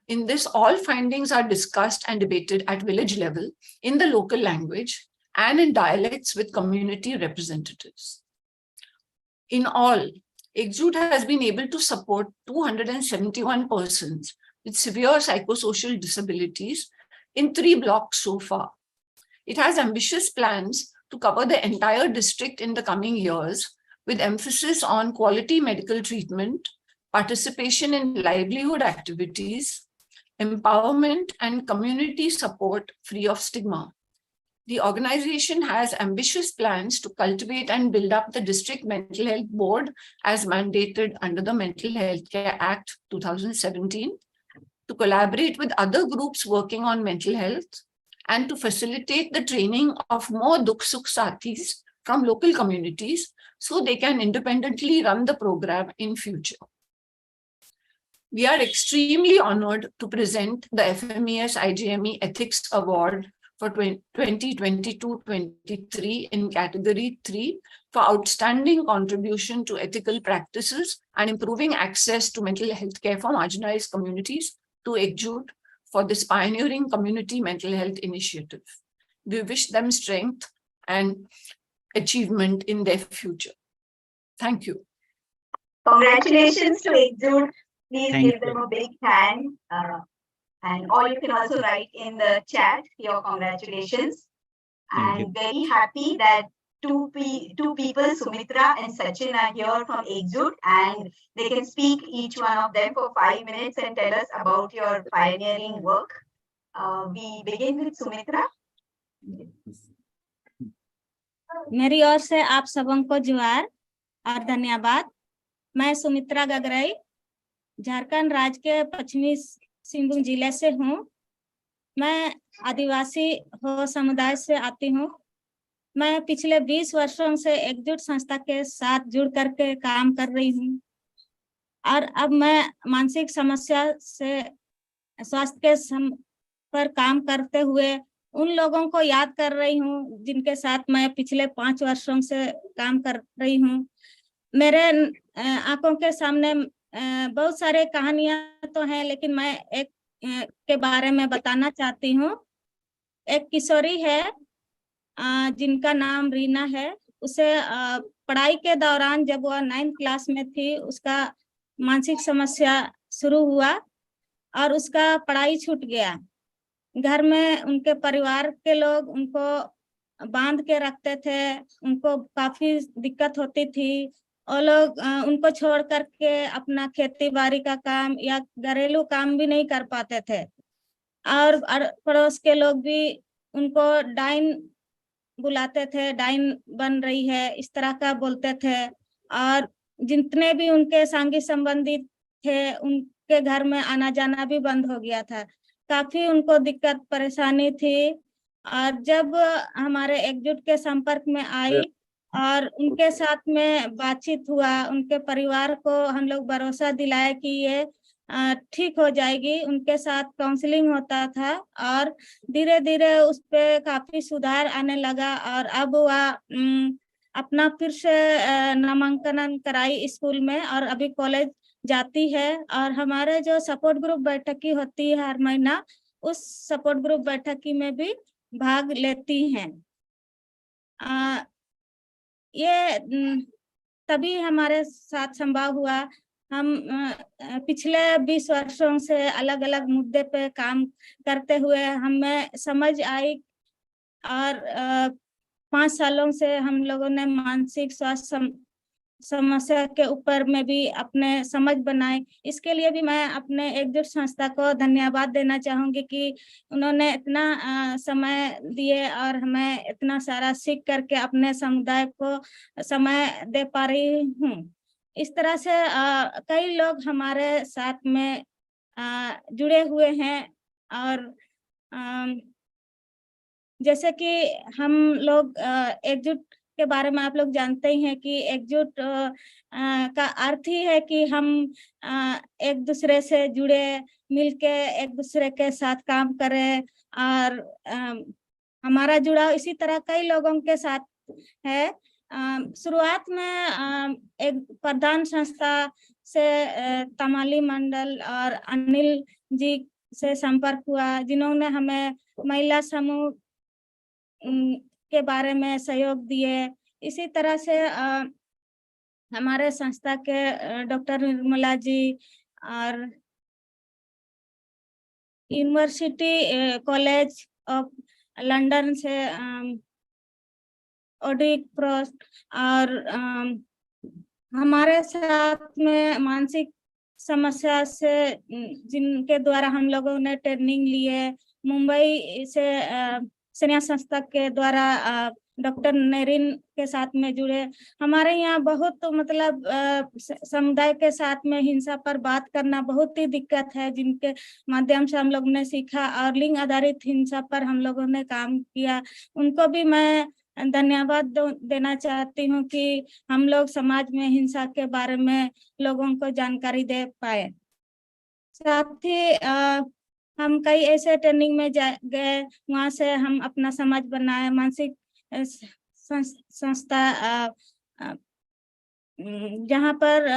In this, all findings are discussed and debated at village level in the local language and in dialects with community representatives. In all, Ekjut has been able to support 271 persons with severe psychosocial disabilities in 3 blocks so far. It has ambitious plans to cover the entire district in the coming years, with emphasis on quality medical treatment, participation in livelihood activities, empowerment, and community support free of stigma. The organization has ambitious plans to cultivate and build up the District Mental Health Board as mandated under the Mental Health Care Act 2017, to collaborate with other groups working on mental health, and to facilitate the training of more Dukh Sukh Sathis from local communities so they can independently run the program in future. We are extremely honored to present the FMES-IJME Ethics Award for 2022-23 in category 3 for outstanding contribution to ethical practices and improving access to mental health care for marginalized communities to Ekjut for this pioneering community mental health initiative. We wish them strength and achievement in their future. Thank you. Congratulations to Ekjut. Please Thank give them a big hand. Or you can also write in the chat your congratulations. And very happy that two people, Sumitra and Sachin, are here from Ekjut, and they can speak, each one of them, for 5 minutes and tell us about your pioneering work. We begin with Sumitra. मेरी ओर से आप सबों को जुआर और धन्यवाद। मैं सुमित्रा गगराई झारखंड राज्य के पश्चिमी सिंहभूम जिले से हूँ। मैं आदिवासी हो समुदाय से आती हूँ। मैं पिछले 20 वर्षों से एकजुट संस्था के साथ जुड़ करके काम कर रही हूँ और अब मैं मानसिक समस्या से स्वास्थ्य के पर काम करते हुए उन लोगों को याद कर रही हूँ जिनके साथ मैं पिछले 5 वर्षों से काम कर रही हूँ। मेरे आंखों के सामने बहुत सारे कहानियां तो हैं, लेकिन मैं एक के बारे में बताना चाहती हूँ। एक किशोरी है जिनका नाम रीना है। उसे पढ़ाई के दौरान जब वह 9th क्लास में थी, उसका मानसिक समस्या शुरू हुआ और उसका पढ़ाई छूट गया। घर में उनके परिवार के लोग उनको बांध के रखते थे, उनको काफी दिक्कत होती थी। और लोग उनको छोड़ करके अपना खेती बाड़ी का काम या घरेलू काम भी नहीं कर पाते थे। और पड़ोस के लोग भी उनको डाइन बुलाते थे, डाइन बन रही है, इस तरह का बोलते थे। और जितने भी उनके सांगी संबंधी थे उनके घर में आना जाना भी बंद हो गया था। काफी उनको दिक्कत परेशानी थी। और जब हमारे एकजुट के संपर्क में आई और उनके साथ में बातचीत हुआ, उनके परिवार को हम लोग भरोसा दिलाए कि ये ठीक हो जाएगी। उनके साथ काउंसलिंग होता था और धीरे धीरे उस पे काफी सुधार आने लगा। और अब वह अपना फिर से नामांकन कराई स्कूल में और अभी कॉलेज जाती है। और हमारे जो सपोर्ट ग्रुप बैठकी होती है हर महीना, उस सपोर्ट ग्रुप बैठकी में भी भाग लेती हैं। ये तभी हमारे साथ संभव हुआ। हम पिछले 20 वर्षों से अलग अलग मुद्दे पे काम करते हुए हमें समझ आई। और 5 सालों से हम लोगों ने मानसिक स्वास्थ्य समस्या के ऊपर में भी अपने समझ बनाए। इसके लिए भी मैं अपने एकजुट संस्था को धन्यवाद देना चाहूंगी कि उन्होंने इतना समय दिए और हमें इतना सारा सीख करके अपने समुदाय को समय दे पा रही हूँ। इस तरह से कई लोग हमारे साथ में जुड़े हुए हैं। और जैसे कि हम लोग एकजुट के बारे में आप लोग जानते ही हैं कि एकजुट का अर्थ ही है कि हम एक दूसरे से जुड़े, मिलके एक दूसरे के साथ काम करें। और हमारा जुड़ाव इसी तरह कई लोगों के साथ है। शुरुआत में एक प्रधान संस्था से तमाली मंडल और अनिल जी से संपर्क हुआ, जिन्होंने हमें महिला समूह के बारे में सहयोग दिए। इसी तरह से हमारे संस्था के डॉक्टर निर्मला जी और यूनिवर्सिटी कॉलेज ऑफ लंदन से ऑडिट प्रोस और हमारे साथ में मानसिक समस्या से जिनके द्वारा हम लोगों ने ट्रेनिंग लिए, मुंबई से सेना संस्था के द्वारा डॉक्टर नेरिन के साथ में जुड़े। हमारे यहाँ बहुत मतलब समुदाय के साथ में हिंसा पर बात करना बहुत ही दिक्कत है, जिनके माध्यम से हम लोग ने सीखा और लिंग आधारित हिंसा पर हम लोगों ने काम किया। उनको भी मैं धन्यवाद देना चाहती हूँ कि हम लोग समाज में हिंसा के बारे में लोगों को जानकारी दे पाए। साथ ही हम कई ऐसे ट्रेनिंग में गए, वहाँ से हम अपना समाज बनाए। मानसिक संस्था जहाँ पर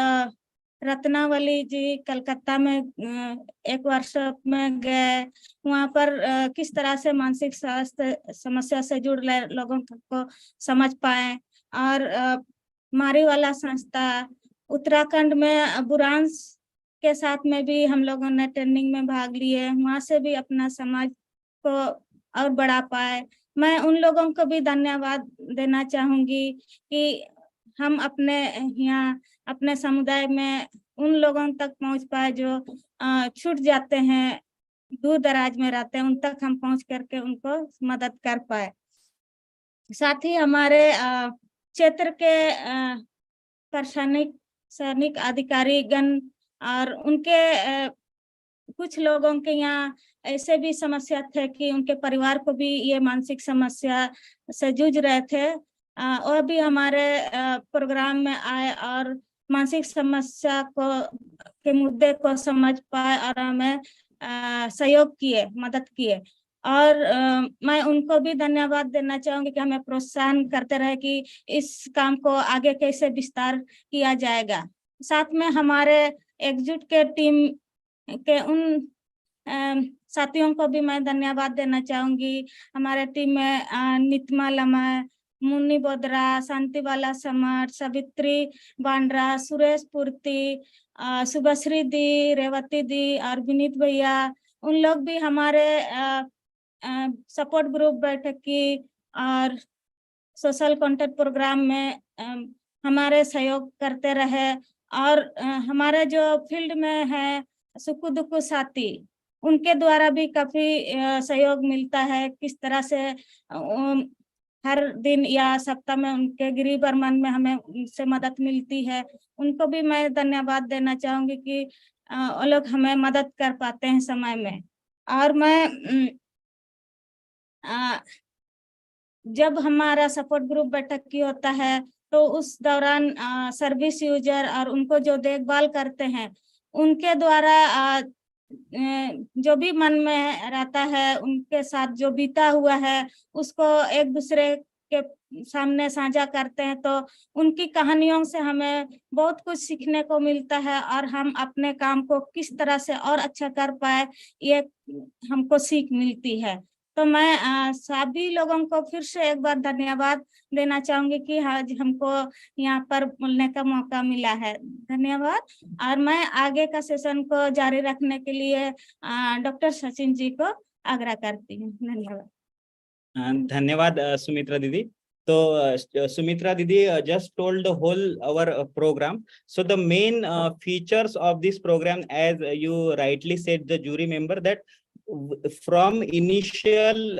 रत्नावली जी कलकत्ता में एक वर्कशॉप में गए, वहाँ पर किस तरह से मानसिक स्वास्थ्य समस्या से जुड़े लोगों को समझ पाए। और मारीवाला संस्था उत्तराखंड में बुरांस के साथ में भी हम लोगों ने ट्रेनिंग में भाग लिए, वहाँ से भी अपना समाज को और बढ़ा पाए। मैं उन लोगों को भी धन्यवाद देना चाहूंगी कि हम अपने यहाँ अपने समुदाय में उन लोगों तक पहुंच पाए जो छूट जाते हैं, दूर दराज में रहते हैं, उन तक हम पहुंच करके उनको मदद कर पाए। साथ ही हमारे क्षेत्र के प्रशासनिक सैनिक अधिकारी गण और उनके कुछ लोगों के यहाँ ऐसे भी समस्या थे कि उनके परिवार को भी ये मानसिक समस्या से जूझ रहे थे। और भी हमारे प्रोग्राम में आए और मानसिक समस्या के मुद्दे को समझ पाए और हमें सहयोग किए, मदद किए। और मैं उनको भी धन्यवाद देना चाहूंगी कि हमें प्रोत्साहन करते रहे कि इस काम को आगे कैसे विस्तार किया जाएगा। साथ में हमारे एकजुट के टीम के उन साथियों को भी मैं धन्यवाद देना चाहूंगी। हमारे टीम में नितमा लमा, मुन्नी बोदरा, शांतिवाला समर, सवित्री बांड्रा, सुरेश पूर्ति, सुभश्री दी, रेवती दी और विनीत भैया, उन लोग भी हमारे सपोर्ट ग्रुप बैठक की और सोशल कॉन्टेक्ट प्रोग्राम में हमारे सहयोग करते रहे। और हमारे जो फील्ड में है सुकु दुकु साथी, उनके द्वारा भी काफी सहयोग मिलता है। किस तरह से हर दिन या सप्ताह में उनके गृह बर्मन में हमें उनसे मदद मिलती है। उनको भी मैं धन्यवाद देना चाहूंगी कि वो लोग हमें मदद कर पाते हैं समय में। और मैं जब हमारा सपोर्ट ग्रुप बैठक की होता है तो उस दौरान सर्विस यूजर और उनको जो देखभाल करते हैं उनके द्वारा जो भी मन में रहता है, उनके साथ जो बीता हुआ है उसको एक दूसरे के सामने साझा करते हैं। तो उनकी कहानियों से हमें बहुत कुछ सीखने को मिलता है और हम अपने काम को किस तरह से और अच्छा कर पाए, ये हमको सीख मिलती है। तो मैं सभी लोगों को फिर से एक बार धन्यवाद देना चाहूंगी कि आज हमको यहाँ पर बोलने का मौका मिला है। धन्यवाद। और मैं आगे का सेशन को जारी रखने के लिए डॉक्टर सचिन जी को आग्रह करती हूँ। धन्यवाद। धन्यवाद सुमित्रा दीदी। So Sumitra Didi just told the whole our program. So the main features of this program, as you rightly said, the jury member, that from initial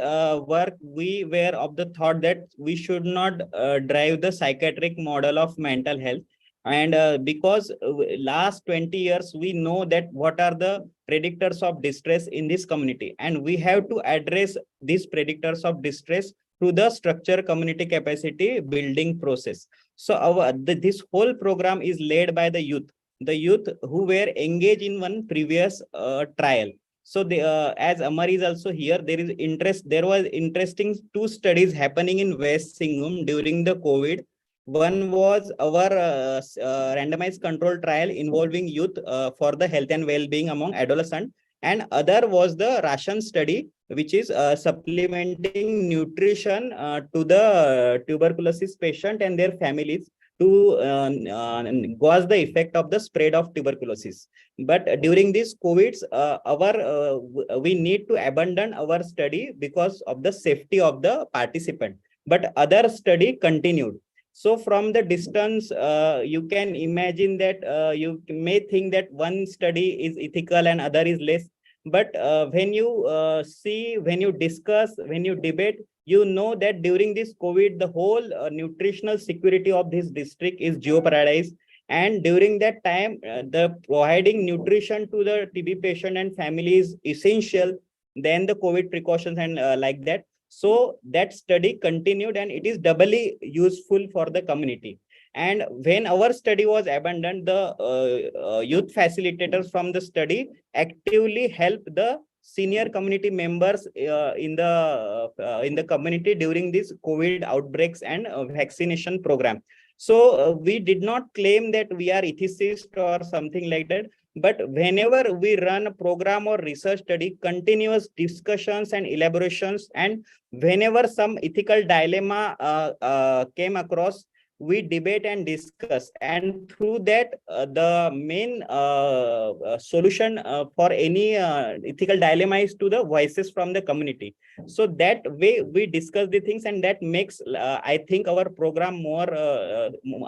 work we were of the thought that we should not drive the psychiatric model of mental health. And because last 20 years we know that what are the predictors of distress in this community, and we have to address these predictors of distress to the structure community capacity building process. So this whole program is led by the youth who were engaged in one previous trial. So as Amar is also here, there was interesting 2 studies happening in West Singhum during the COVID. One was our randomized control trial involving youth for the health and well-being among adolescents, and other was the ration study, which is supplementing nutrition to the tuberculosis patient and their families to gauge the effect of the spread of tuberculosis. But during this COVID, we need to abandon our study because of the safety of the participant. But other study continued. So from the distance, you can imagine that you may think that one study is ethical and other is less. But when you see, when you discuss, when you debate, you know that during this COVID, the whole nutritional security of this district is jeopardized. And during that time, the providing nutrition to the TB patient and family is essential. Then the COVID precautions and like that. So that study continued, and it is doubly useful for the community. And when our study was abandoned, the youth facilitators from the study actively helped the senior community members in the community during this COVID outbreaks and vaccination program. So we did not claim that we are ethicists or something like that. But whenever we run a program or research study, continuous discussions and elaborations, and whenever some ethical dilemma came across, we debate and discuss, and through that the main solution for any ethical dilemma is to the voices from the community. So that way we discuss the things, and that makes I think our program more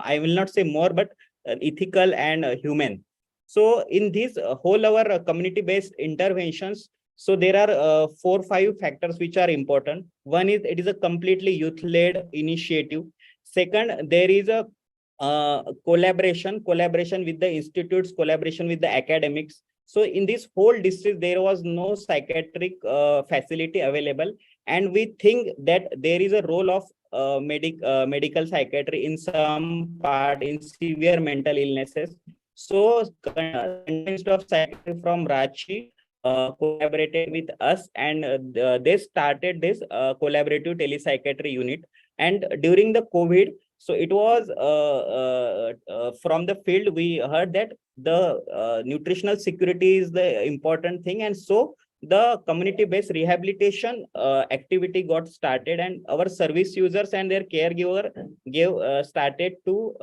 I will not say more, but ethical and human. So in this whole our community based interventions, so there are 4-5 factors which are important. One is it is a completely youth led initiative. Second, there is a collaboration with the institutes, collaboration with the academics. So in this whole district, there was no psychiatric facility available. And we think that there is a role of medical psychiatry in some part in severe mental illnesses. So Institute of Psychiatry from Ranchi collaborated with us, and they started this collaborative telepsychiatry unit. And during the COVID, so it was from the field, we heard that the nutritional security is the important thing. And so the community-based rehabilitation activity got started, and our service users and their caregiver started to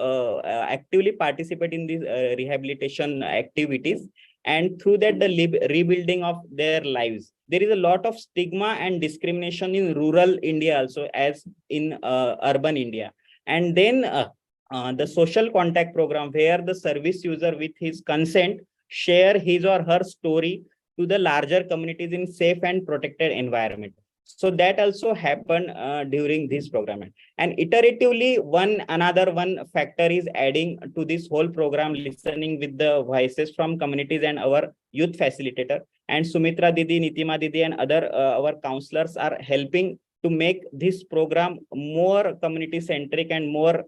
actively participate in these rehabilitation activities. and through that the rebuilding of their lives. There is a lot of stigma and discrimination in rural India also as in urban India. And then the social contact program, where the service user with his consent share his or her story to the larger communities in safe and protected environment. So that also happened during this program. And iteratively, another one factor is adding to this whole program, listening with the voices from communities and our youth facilitator. And Sumitra Didi, Nitima Didi, and other our counselors are helping to make this program more community centric and more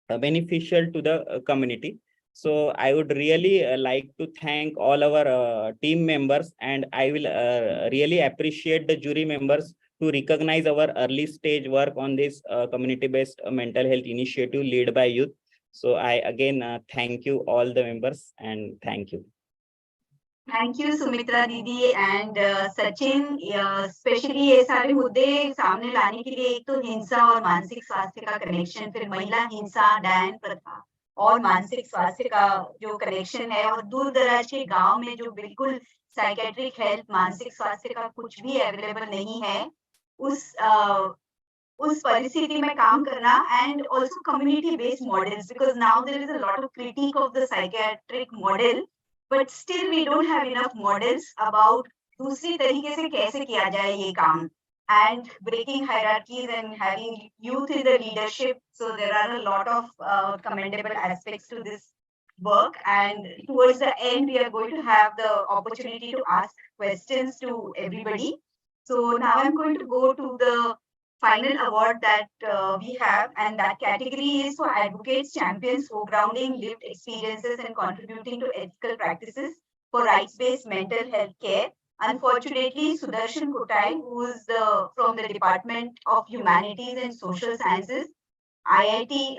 beneficial to the community. So I would really like to thank all our team members, and I will really appreciate the jury members to recognize our early stage work on this community-based mental health initiative led by youth. So I again thank you all the members, and thank you. Thank you, Sumitra Didi and Sachin. Especially ये सारे मुद्दे सामने लाने के लिए एक तो हिंसा और मानसिक स्वास्थ्य का कनेक्शन, फिर महिला हिंसा, डायन प्रथा और मानसिक स्वास्थ्य का जो कनेक्शन है, और दूर दराज के गांव में जो बिल्कुल साइकेट्रिक हेल्थ, मानसिक स्वास्थ्य का कुछ भी अवेलेबल नहीं है, उस परिस्थिति में काम करना, and also community based models, because now there is a lot of critique of the psychiatric model, but still we don't have enough models about दूसरी तरीके से कैसे किया जाए ये काम, and breaking hierarchies and having youth in the leadership. So there are a lot of commendable aspects to this work, and towards the end we are going to have the opportunity to ask questions to everybody. So now I'm going to go to the final award that we have, and that category is for advocates, champions, foregrounding lived experiences and contributing to ethical practices for rights-based mental health care. Unfortunately, Sudarshan Kotai, who is from the Department of Humanities and Social Sciences, IIT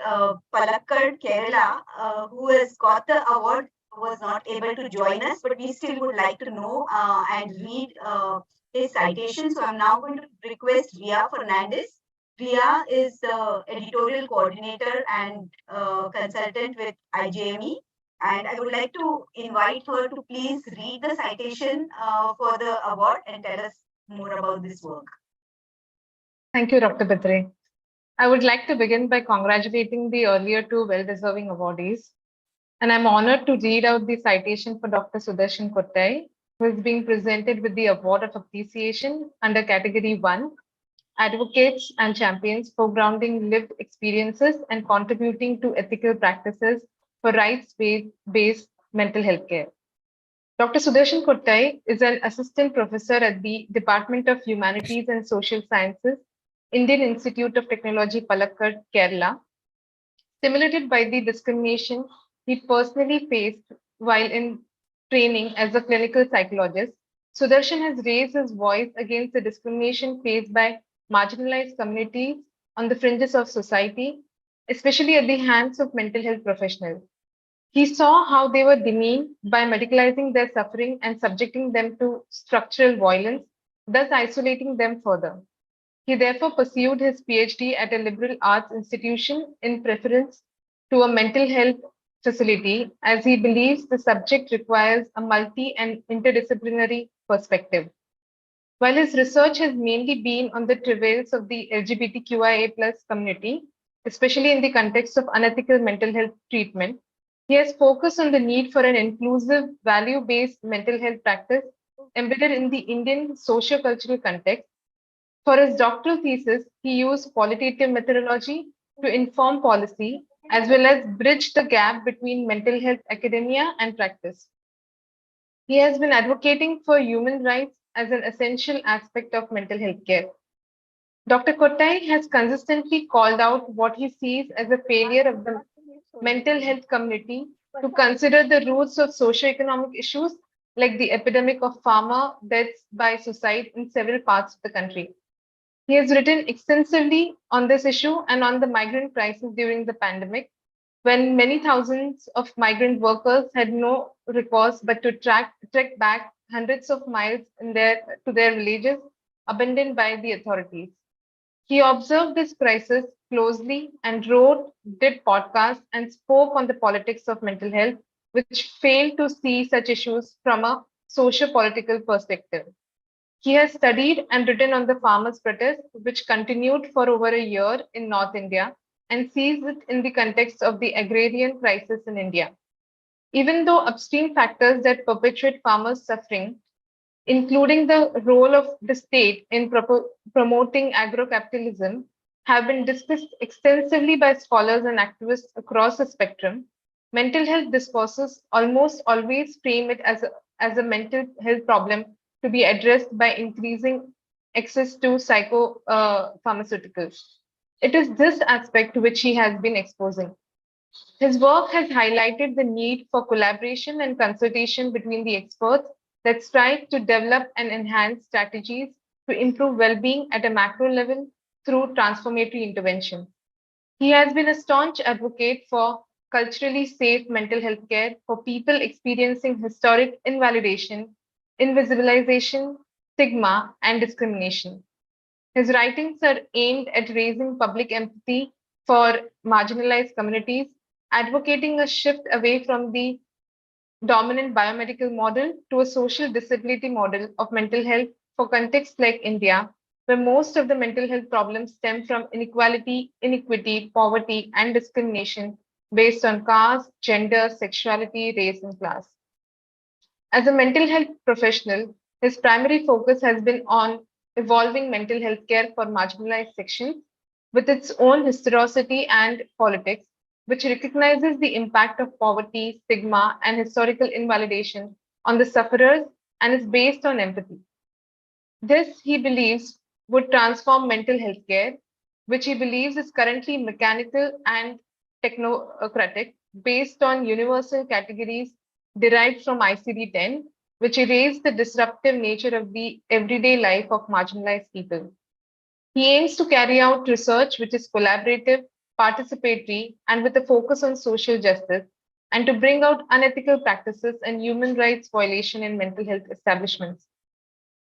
Palakkad, Kerala, who has got the award, was not able to join us, but we still would like to know and read his citation. So I'm now going to request Ria Fernandez. Ria is the editorial coordinator and consultant with IJME. And I would like to invite her to please read the citation for the award and tell us more about this work. Thank you, Dr. Batre. I would like to begin by congratulating the earlier two well-deserving awardees. And I'm honored to read out the citation for Dr. Sudarshan Kottai, who is being presented with the Award of Appreciation under Category 1, Advocates and Champions Foregrounding Lived Experiences and Contributing to Ethical Practices for Rights-Based Mental Health Care. Dr. Sudarshan Kottai is an assistant professor at the Department of Humanities and Social Sciences, Indian Institute of Technology, Palakkad, Kerala. Stimulated by the discrimination he personally faced while in training as a clinical psychologist, Sudarshan has raised his voice against the discrimination faced by marginalized communities on the fringes of society, especially at the hands of mental health professionals. He saw how they were demeaned by medicalizing their suffering and subjecting them to structural violence, thus isolating them further. He therefore pursued his PhD at a liberal arts institution in preference to a mental health facility, as he believes the subject requires a multi and interdisciplinary perspective. While his research has mainly been on the travails of the LGBTQIA+ community, especially in the context of unethical mental health treatment, he has focused on the need for an inclusive, value-based mental health practice embedded in the Indian socio-cultural context. For his doctoral thesis, he used qualitative methodology to inform policy, as well as bridge the gap between mental health academia and practice. He has been advocating for human rights as an essential aspect of mental health care. Dr. Kottai has consistently called out what he sees as a failure of the mental health community to consider the roots of socioeconomic issues like the epidemic of farmer deaths by suicide in several parts of the country. He has written extensively on this issue and on the migrant crisis during the pandemic, when many thousands of migrant workers had no recourse but to trek back hundreds of miles to their villages abandoned by the authorities. He observed this crisis closely and wrote, did podcasts, and spoke on the politics of mental health which fail to see such issues from a socio-political perspective. He has studied and written on the farmers' protest, which continued for over a year in North India, and sees it in the context of the agrarian crisis in India. Even though upstream factors that perpetuate farmers' suffering, including the role of the state in promoting agrocapitalism, have been discussed extensively by scholars and activists across the spectrum, mental health discourses almost always frame it as a mental health problem to be addressed by increasing access to pharmaceuticals. It is this aspect which he has been exposing. His work has highlighted the need for collaboration and consultation between the experts that strive to develop and enhance strategies to improve well-being at a macro level through transformative intervention. He has been a staunch advocate for culturally safe mental health care for people experiencing historic invalidation, invisibilization, stigma, and discrimination. His writings are aimed at raising public empathy for marginalized communities, advocating a shift away from the dominant biomedical model to a social disability model of mental health for contexts like India, where most of the mental health problems stem from inequality, inequity, poverty, and discrimination based on caste, gender, sexuality, race, and class. As a mental health professional, his primary focus has been on evolving mental health care for marginalized sections with its own historicity and politics, which recognizes the impact of poverty, stigma, and historical invalidation on the sufferers and is based on empathy. This, he believes, would transform mental health care, which he believes is currently mechanical and technocratic, based on universal categories derived from ICD-10, which erase the disruptive nature of the everyday life of marginalized people. He aims to carry out research which is collaborative, participatory, and with a focus on social justice, and to bring out unethical practices and human rights violation in mental health establishments.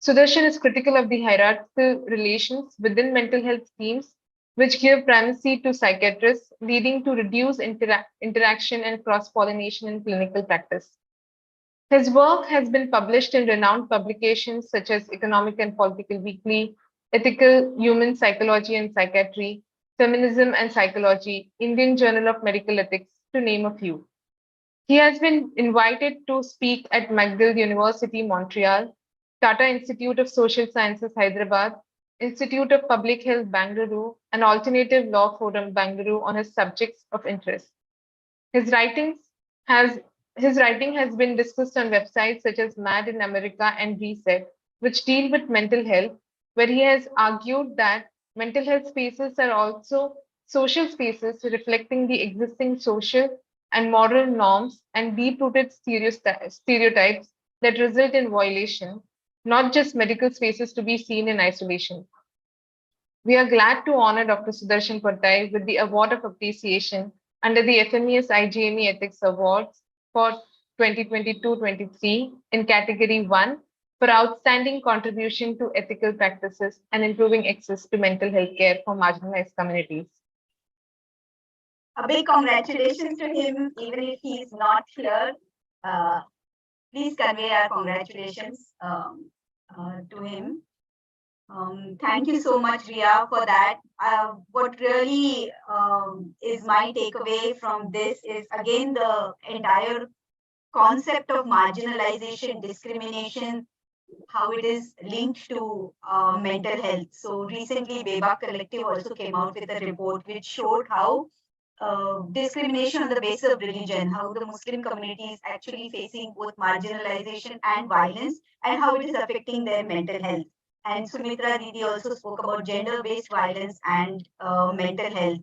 Sudarshan is critical of the hierarchical relations within mental health teams, which give primacy to psychiatrists, leading to reduced interaction and cross-pollination in clinical practice. His work has been published in renowned publications such as Economic and Political Weekly, Ethical Human Psychology and Psychiatry, Feminism and Psychology, Indian Journal of Medical Ethics, to name a few. He has been invited to speak at McGill University, Montreal, Tata Institute of Social Sciences, Hyderabad, Institute of Public Health, Bangalore, and Alternative Law Forum, Bangalore, on his subjects of interest. His writing has been discussed on websites such as Mad in America and Reset, which deal with mental health, where he has argued that mental health spaces are also social spaces reflecting the existing social and moral norms and deep-rooted stereotypes that result in violation, not just medical spaces to be seen in isolation. We are glad to honor Dr. Sudarshan Kottai with the Award of Appreciation under the FMES-IJME Ethics Awards for 2022-23 in Category 1 for outstanding contribution to ethical practices and improving access to mental health care for marginalized communities. A big congratulations to him, even if he's not here. Please convey our congratulations to him. Thank you so much, Ria, for that. What really is my takeaway from this is, again, the entire concept of marginalization, discrimination, how it is linked to mental health. So recently, Beba Collective also came out with a report which showed how discrimination on the basis of religion, how the Muslim community is actually facing both marginalization and violence, and how it is affecting their mental health. And Sumitra Didi also spoke about gender-based violence and mental health.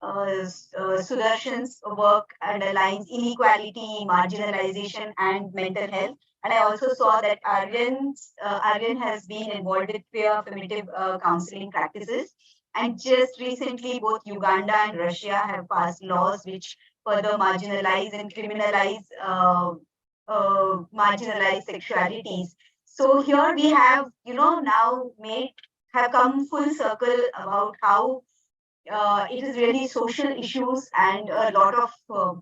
Sudarshan's work underlines inequality, marginalization, and mental health. And I also saw that Aryan has been involved with peer affirmative counseling practices. And just recently, both Uganda and Russia have passed laws which further marginalize and criminalize marginalized sexualities. So here we have, now have come full circle about how it is really social issues and a lot of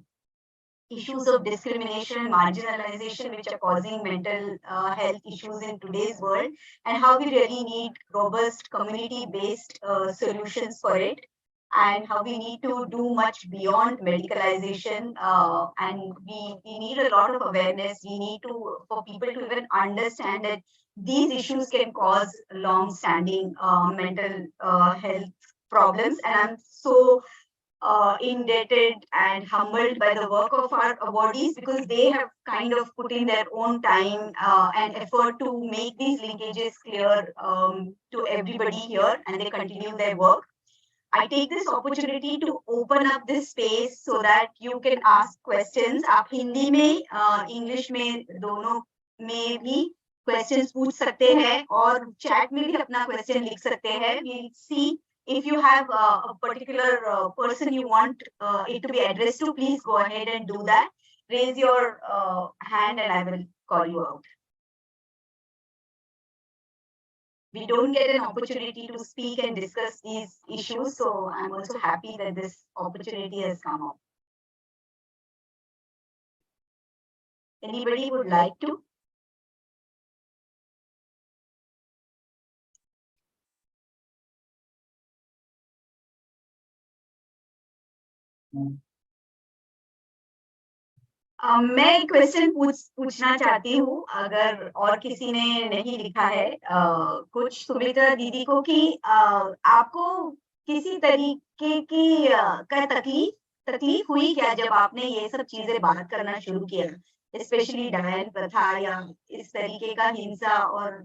issues of discrimination, marginalization, which are causing mental health issues in today's world, and how we really need robust community-based solutions for it, and how we need to do much beyond medicalization, and we need a lot of awareness. We need for people to even understand that these issues can cause long-standing mental health problems. And I'm so indebted and humbled by the work of our awardees, because they have kind of put in their own time and effort to make these linkages clear to everybody here, and they continue their work. I take this opportunity to open up this space so that you can ask questions. आप हिंदी में, English में, दोनों में भी questions पूछ सकते हैं, और chat में भी अपना question लिख सकते हैं. We'll see if you have a particular person you want it to be addressed to. Please go ahead and do that. Raise your hand and I will call you out. We don't get an opportunity to speak and discuss these issues, so I'm also happy that this opportunity has come up. Anybody would like to? मैं एक question पूछना चाहती हूँ, अगर और किसी ने नहीं लिखा है कुछ सुमित्रा दीदी को, कि आपको किसी तरीके की का तकलीफ हुई क्या जब आपने ये सब चीजें बात करना शुरू किया, स्पेशली डायन प्रथा या इस तरीके का हिंसा और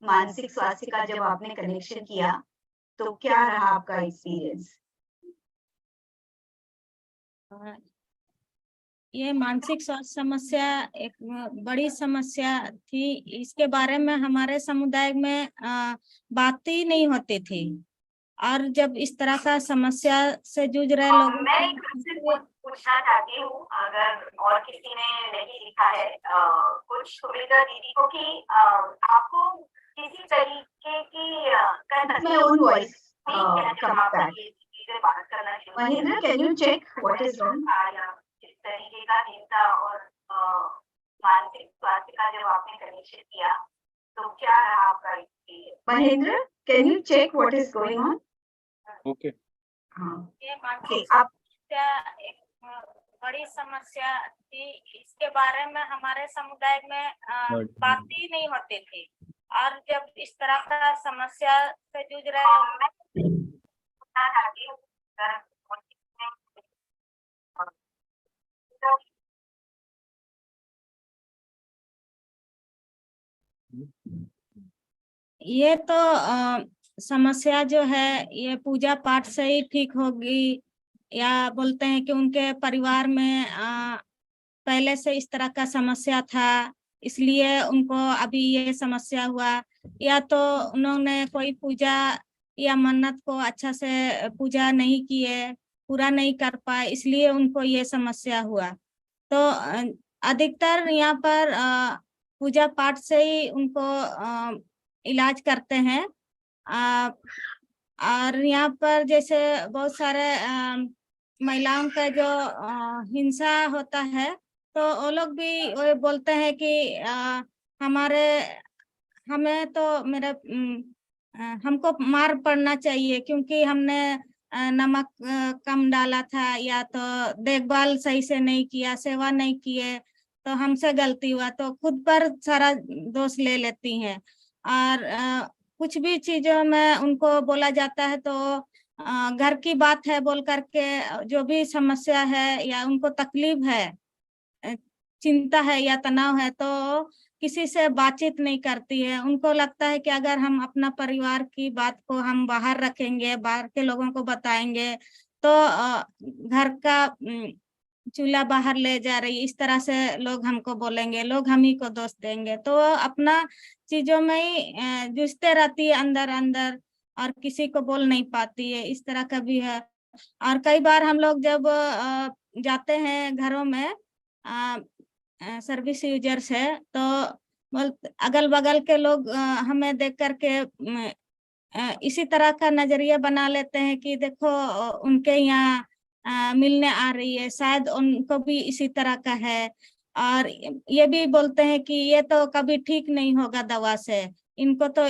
मानसिक स्वास्थ्य का जब आपने कनेक्शन किया, तो क्या रहा आपका एक्सपीरियंस? ये मानसिक स्वास्थ्य समस्या एक बड़ी समस्या थी। इसके बारे में हमारे समुदाय में बात ही नहीं होती थी, और जब इस तरह का समस्या से जूझ रहे लोग, मैं एक क्वेश्चन पूछना चाहती हूँ, अगर और किसी ने नहीं लिखा है कुछ सुमित्रा दीदी को, कि आपको किसी तरीके की मैं ओन वॉइस बात करना शुरू। Mahendra, can you check what is wrong? इस तरीके का हिंसा और मानसिक स्वास्थ्य का जब आपने कनेक्शन किया, तो क्या रहा आपका experience? Mahendra, can you check what is going on? Okay. ये मानसिक समस्या एक बड़ी समस्या थी। इसके बारे में हमारे समुदाय में बात ही नहीं होती थी, और जब इस तरह का समस्या से जूझ रहे लोग, ये तो समस्या जो है ये पूजा पाठ से ही ठीक होगी, या बोलते हैं कि उनके परिवार में पहले से इस तरह का समस्या था, इसलिए उनको अभी ये समस्या हुआ, या तो उन्होंने कोई पूजा या मन्नत को अच्छा से पूजा नहीं किए, पूरा नहीं कर पाए, इसलिए उनको ये समस्या हुआ। तो अधिकतर यहाँ पर पूजा पाठ से ही उनको इलाज करते हैं। और यहाँ पर जैसे बहुत सारे महिलाओं का जो हिंसा होता है, तो वो लोग भी वो बोलते हैं कि हमें तो हमको मार पड़ना चाहिए, क्योंकि हमने नमक कम डाला था, या तो देखभाल सही से नहीं किया, सेवा नहीं किए, तो हमसे गलती हुआ, तो खुद पर सारा दोष ले लेती हैं। और कुछ भी चीजों में उनको बोला जाता है तो घर की बात है बोल करके, जो भी समस्या है या उनको तकलीफ है, चिंता है या तनाव है, तो किसी से बातचीत नहीं करती है। उनको लगता है कि अगर हम अपना परिवार की बात को हम बाहर रखेंगे, बाहर के लोगों को बताएंगे, तो घर का चूल्हा बाहर ले जा रही, इस तरह से लोग हमको बोलेंगे, लोग हम ही को दोष देंगे, तो अपना चीजों में ही जूझते रहती है अंदर अंदर, और किसी को बोल नहीं पाती है। इस तरह का भी है। और कई बार हम लोग जब जाते हैं घरों में, सर्विस यूजर्स है, तो अगल बगल के लोग हमें देख करके इसी तरह का नजरिया बना लेते हैं कि देखो उनके यहाँ मिलने आ रही है, शायद उनको भी इसी तरह का है। और ये भी बोलते हैं कि ये तो कभी ठीक नहीं होगा दवा से, इनको तो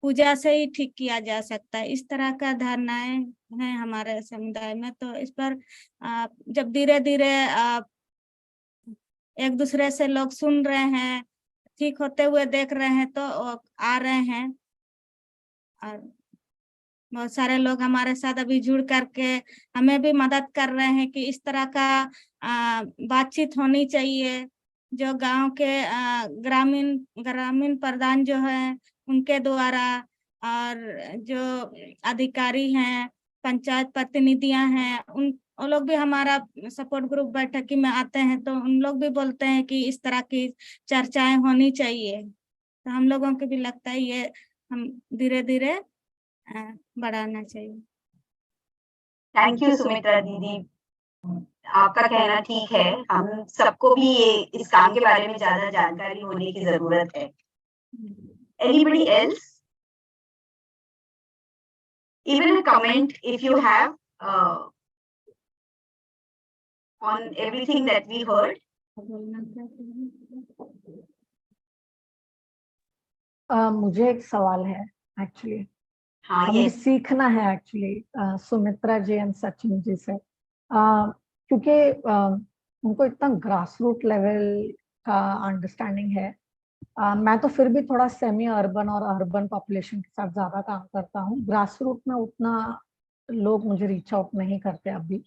पूजा से ही ठीक किया जा सकता है। इस तरह का धारणाएं हैं हमारे समुदाय में। तो इस पर जब धीरे धीरे एक दूसरे से लोग सुन रहे हैं, ठीक होते हुए देख रहे हैं, तो आ रहे हैं। और बहुत सारे लोग हमारे साथ अभी जुड़ करके हमें भी मदद कर रहे हैं कि इस तरह का बातचीत होनी चाहिए। जो गांव के ग्रामीण प्रधान जो है उनके द्वारा, और जो अधिकारी हैं, पंचायत प्रतिनिधियां हैं, उन लोग भी हमारा सपोर्ट ग्रुप बैठक में आते हैं, तो उन लोग भी बोलते हैं कि इस तरह की चर्चाएं होनी चाहिए। तो हम लोगों को भी लगता है ये हम धीरे धीरे बढ़ाना चाहिए। थैंक यू सुमित्रा दीदी, आपका कहना ठीक है। हम सबको भी ये इस काम के बारे में ज्यादा जानकारी होने की जरूरत है। Anybody else? Even a comment if you have on everything that we heard. मुझे एक सवाल है एक्चुअली। हाँ, हमें सीखना है एक्चुअली सुमित्रा जी एंड सचिन जी से, क्योंकि उनको इतना ग्रास रूट लेवल का अंडरस्टैंडिंग है। मैं तो फिर भी थोड़ा सेमी अर्बन और अर्बन पॉपुलेशन के साथ ज्यादा काम करता हूँ। ग्रास रूट में उतना लोग मुझे रीच आउट नहीं करते अभी,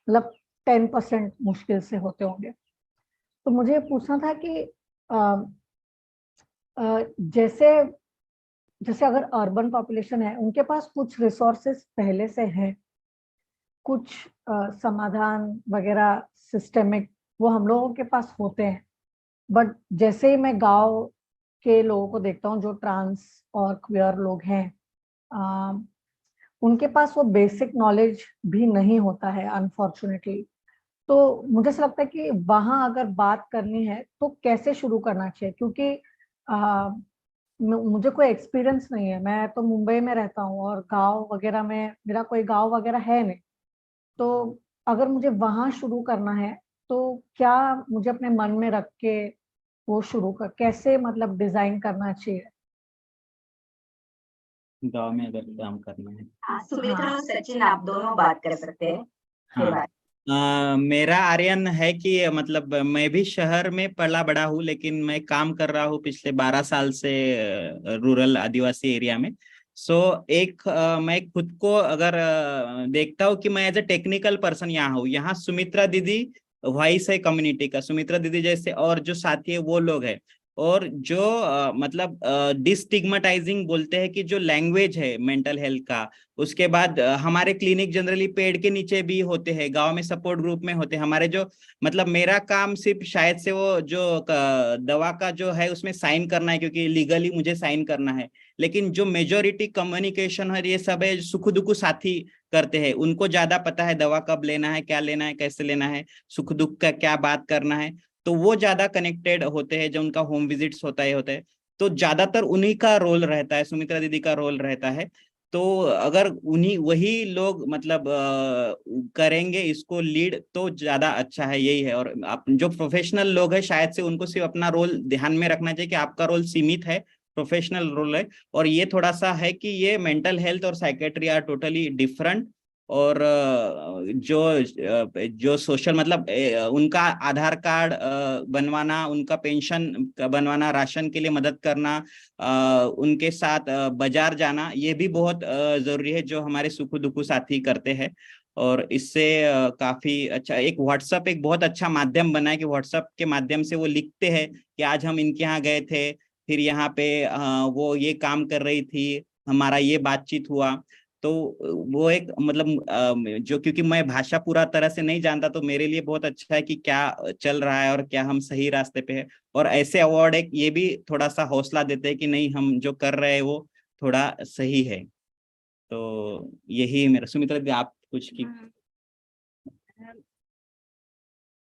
मतलब 10% मुश्किल से होते होंगे। तो मुझे पूछना था कि जैसे जैसे अगर अर्बन पॉपुलेशन है, उनके पास कुछ रिसोर्सेस पहले से हैं, कुछ समाधान वगैरह सिस्टेमिक वो हम लोगों के पास होते हैं, बट जैसे ही मैं गांव के लोगों को देखता हूँ जो ट्रांस और क्वियर लोग हैं, उनके पास वो बेसिक नॉलेज भी नहीं होता है अनफॉर्चुनेटली। तो मुझे ऐसा लगता है कि वहाँ अगर बात करनी है तो कैसे शुरू करना चाहिए, क्योंकि मुझे कोई एक्सपीरियंस नहीं है। मैं तो मुंबई में रहता हूँ और गांव वगैरह में मेरा कोई गांव वगैरह है नहीं। तो अगर मुझे वहां शुरू करना है तो क्या मुझे अपने मन में रख के वो शुरू कर, कैसे मतलब डिजाइन करना चाहिए? गांव में अगर काम करना है। सुमित्रा और सचिन आप दोनों बात कर सकते हैं। हाँ, मेरा आर्यन है कि मतलब मैं भी शहर में पला बड़ा हूँ, लेकिन मैं काम कर रहा हूँ पिछले 12 साल से रूरल आदिवासी एरिया में। मैं खुद को अगर देखता हूँ कि मैं एज ए टेक्निकल पर्सन यहाँ हूँ। यहाँ सुमित्रा दीदी वॉइस है कम्युनिटी का, सुमित्रा दीदी जैसे और जो साथी है वो लोग है। और जो मतलब डिस्टिग्मेटाइजिंग बोलते हैं कि जो लैंग्वेज है मेंटल हेल्थ का, उसके बाद हमारे क्लिनिक जनरली पेड़ के नीचे भी होते हैं, गांव में सपोर्ट ग्रुप में होते हैं हमारे। जो मतलब मेरा काम सिर्फ शायद से वो जो दवा का जो है उसमें साइन करना है, क्योंकि लीगली मुझे साइन करना है। लेकिन जो मेजोरिटी कम्युनिकेशन है ये सब है सुख दुख साथी करते हैं, उनको ज्यादा पता है दवा कब लेना है, क्या लेना है, कैसे लेना है, सुख दुख का क्या बात करना है। तो वो ज्यादा कनेक्टेड होते हैं, जो उनका होम विजिट्स होता है तो ज्यादातर उन्हीं का रोल रहता है, सुमित्रा दीदी का रोल रहता है। तो अगर उन्हीं वही लोग मतलब करेंगे इसको लीड तो ज्यादा अच्छा है, यही है। और आप जो प्रोफेशनल लोग हैं शायद से उनको सिर्फ अपना रोल ध्यान में रखना चाहिए कि आपका रोल सीमित है, प्रोफेशनल रोल है। और ये थोड़ा सा है कि ये मेंटल हेल्थ और साइकेट्री आर टोटली डिफरेंट। और जो सोशल मतलब उनका आधार कार्ड बनवाना, उनका पेंशन बनवाना, राशन के लिए मदद करना, उनके साथ बाजार जाना, ये भी बहुत जरूरी है, जो हमारे सुख दुख साथी करते हैं। और इससे काफी अच्छा एक व्हाट्सएप एक बहुत अच्छा माध्यम बना है कि व्हाट्सएप के माध्यम से वो लिखते हैं कि आज हम इनके यहाँ गए थे, फिर यहाँ पे वो ये काम कर रही थी, हमारा ये बातचीत हुआ। तो वो एक मतलब जो, क्योंकि मैं भाषा पूरा तरह से नहीं जानता, तो मेरे लिए बहुत अच्छा है कि क्या चल रहा है और क्या हम सही रास्ते पे हैं। और ऐसे अवार्ड एक ये भी थोड़ा सा हौसला देते हैं कि नहीं, हम जो कर रहे हैं वो थोड़ा सही है। तो यही मेरा। सुमित्रा दी आप कुछ की?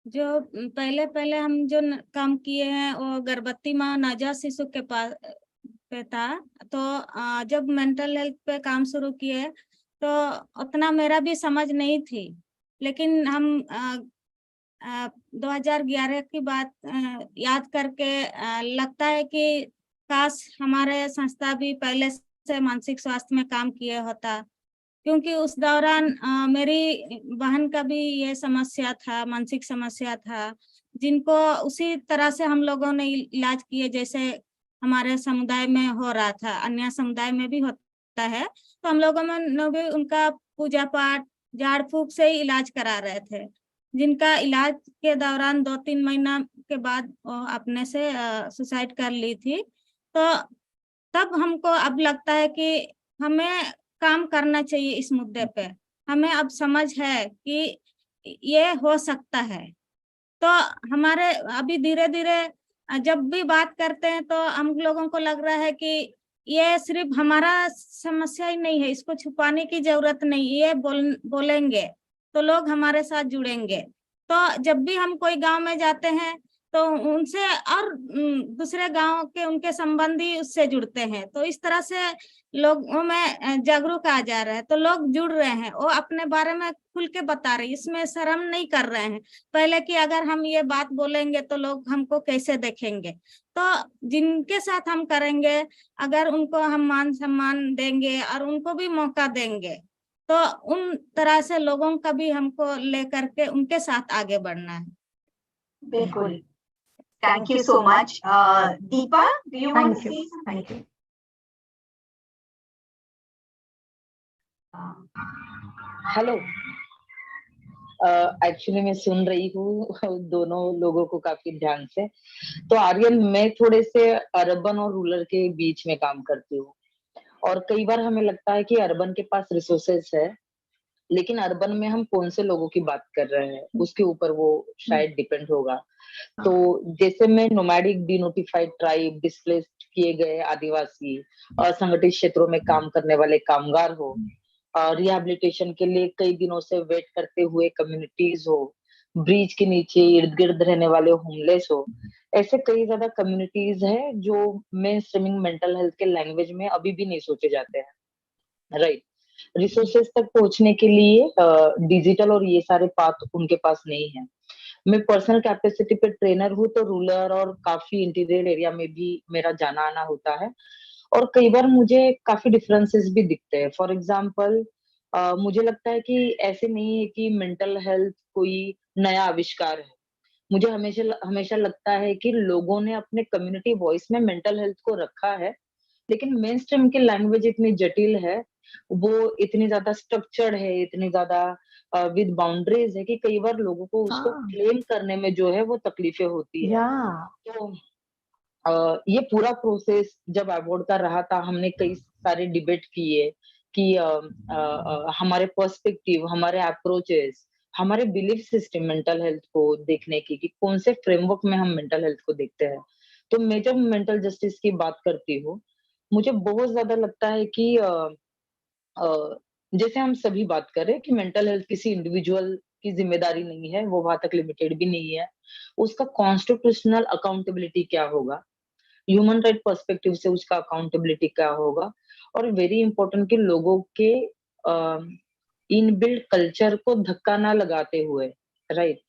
जो पहले पहले हम जो काम किए हैं वो गर्भवती माँ नवजात शिशु के पास पे था। तो जब मेंटल हेल्थ पे काम शुरू किए तो तो उतना मेरा भी समझ नहीं थी, लेकिन हम 2011 की बात याद करके लगता है कि काश हमारे संस्था भी पहले से मानसिक स्वास्थ्य में काम किए होता, क्योंकि उस दौरान मेरी बहन का भी ये समस्या था, मानसिक समस्या था, जिनको उसी तरह से हम लोगों ने इलाज किए जैसे हमारे समुदाय में हो रहा था, अन्य समुदाय में भी होता है। तो हम लोगों ने भी उनका पूजा पाठ, झाड़ फूक से ही इलाज करा रहे थे, जिनका इलाज के दौरान 2-3 महीना के बाद अपने से सुसाइड कर ली थी। तो तब हमको अब लगता है कि हमें काम करना चाहिए इस मुद्दे पे। हमें अब समझ है कि ये हो सकता है। तो हमारे अभी धीरे धीरे जब भी बात करते हैं तो हम लोगों को लग रहा है कि ये सिर्फ हमारा समस्या ही नहीं है, इसको छुपाने की जरूरत नहीं, ये बोलेंगे तो लोग हमारे साथ जुड़ेंगे। तो जब भी हम कोई गांव में जाते हैं तो उनसे और दूसरे गांव के उनके संबंधी उससे जुड़ते हैं, तो इस तरह से लोगों में जागरूक आ जा रहा है, तो लोग जुड़ रहे हैं, वो अपने बारे में खुल के बता रहे हैं, इसमें शर्म नहीं कर रहे हैं। पहले कि अगर हम ये बात बोलेंगे तो लोग हमको कैसे देखेंगे, तो जिनके साथ हम करेंगे अगर उनको हम मान सम्मान देंगे और उनको भी मौका देंगे, तो उन तरह से लोगों का भी हमको लेकर के उनके साथ आगे बढ़ना है। बिल्कुल। Thank you so much. Deepa, do you want to say something? Thank you. Hello. Actually मैं सुन रही हूँ दोनों लोगों को काफी ध्यान से। तो आर्यन, मैं थोड़े से अर्बन और रूरल के बीच में काम करती हूँ, और कई बार हमें लगता है कि अर्बन के पास रिसोर्सेस है, लेकिन अर्बन में हम कौन से लोगों की बात कर रहे हैं उसके ऊपर वो शायद डिपेंड होगा। तो जैसे मैं नोमैडिक, डिनोटिफाइड ट्राइब, डिस्प्लेस्ड किए गए आदिवासी, असंगठित क्षेत्रों में काम करने वाले कामगार हो, रिहैबिलिटेशन के लिए कई दिनों से वेट करते हुए कम्युनिटीज हो, ब्रिज के नीचे इर्द गिर्द रहने वाले होमलेस हो, ऐसे कई ज्यादा कम्युनिटीज है जो मेन स्ट्रीमिंग मेंटल हेल्थ के लैंग्वेज में अभी भी नहीं सोचे जाते हैं, राइट। रिसोर्सेज तक पहुंचने के लिए डिजिटल और ये सारे पाथ उनके पास नहीं है। मैं पर्सनल कैपेसिटी पे ट्रेनर हूँ, तो रूरल और काफी इंटीरियर एरिया में भी मेरा जाना आना होता है, और कई बार मुझे काफी डिफरेंसेस भी दिखते हैं। फॉर एग्जाम्पल, मुझे लगता है कि ऐसे नहीं है कि मेंटल हेल्थ कोई नया आविष्कार है। मुझे हमेशा हमेशा लगता है कि लोगों ने अपने कम्युनिटी वॉइस में मेंटल हेल्थ को रखा है, लेकिन मेन स्ट्रीम की लैंग्वेज इतनी जटिल है, वो इतनी ज्यादा स्ट्रक्चर्ड है, इतनी ज्यादा विद बाउंड्रीज है कि कई बार लोगों को उसको क्लेम करने में जो है वो तकलीफें होती है। तो ये पूरा प्रोसेस जब अवार्ड का रहा था, हमने कई सारे डिबेट किए कि हमारे पर्सपेक्टिव, हमारे अप्रोचेस, हमारे बिलीफ सिस्टम मेंटल हेल्थ को देखने की कि कौन से फ्रेमवर्क में हम मेंटल हेल्थ को देखते हैं। तो मैं जब मेंटल जस्टिस की बात करती हूँ, मुझे बहुत ज्यादा लगता है कि जैसे हम सभी बात करें कि मेंटल हेल्थ किसी इंडिविजुअल की जिम्मेदारी नहीं है, वो वहां तक लिमिटेड भी नहीं है। उसका कॉन्स्टिट्यूशनल अकाउंटेबिलिटी क्या होगा, ह्यूमन राइट पर्सपेक्टिव से उसका अकाउंटेबिलिटी क्या होगा, और वेरी इंपॉर्टेंट कि लोगों के इनबिल्ट कल्चर को धक्का ना लगाते हुए, राइट,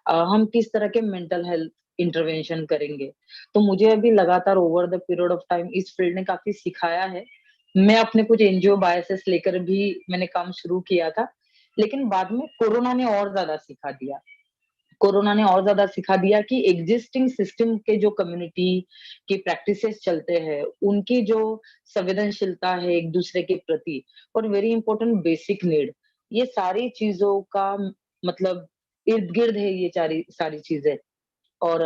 हम किस तरह के मेंटल हेल्थ इंटरवेंशन करेंगे। तो मुझे अभी लगातार over the period of time इस फील्ड ने काफी सिखाया है। मैं अपने कुछ एनजीओ बायसेस लेकर भी मैंने काम शुरू किया था, लेकिन बाद में कोरोना ने और ज्यादा सिखा दिया। कोरोना ने और ज्यादा सिखा दिया कि एग्जिस्टिंग सिस्टम के जो कम्युनिटी की प्रैक्टिसेस चलते हैं, उनकी जो संवेदनशीलता है एक दूसरे के प्रति, और वेरी इंपॉर्टेंट बेसिक नीड, ये सारी चीजों का मतलब इर्द गिर्द है ये सारी चीजें। और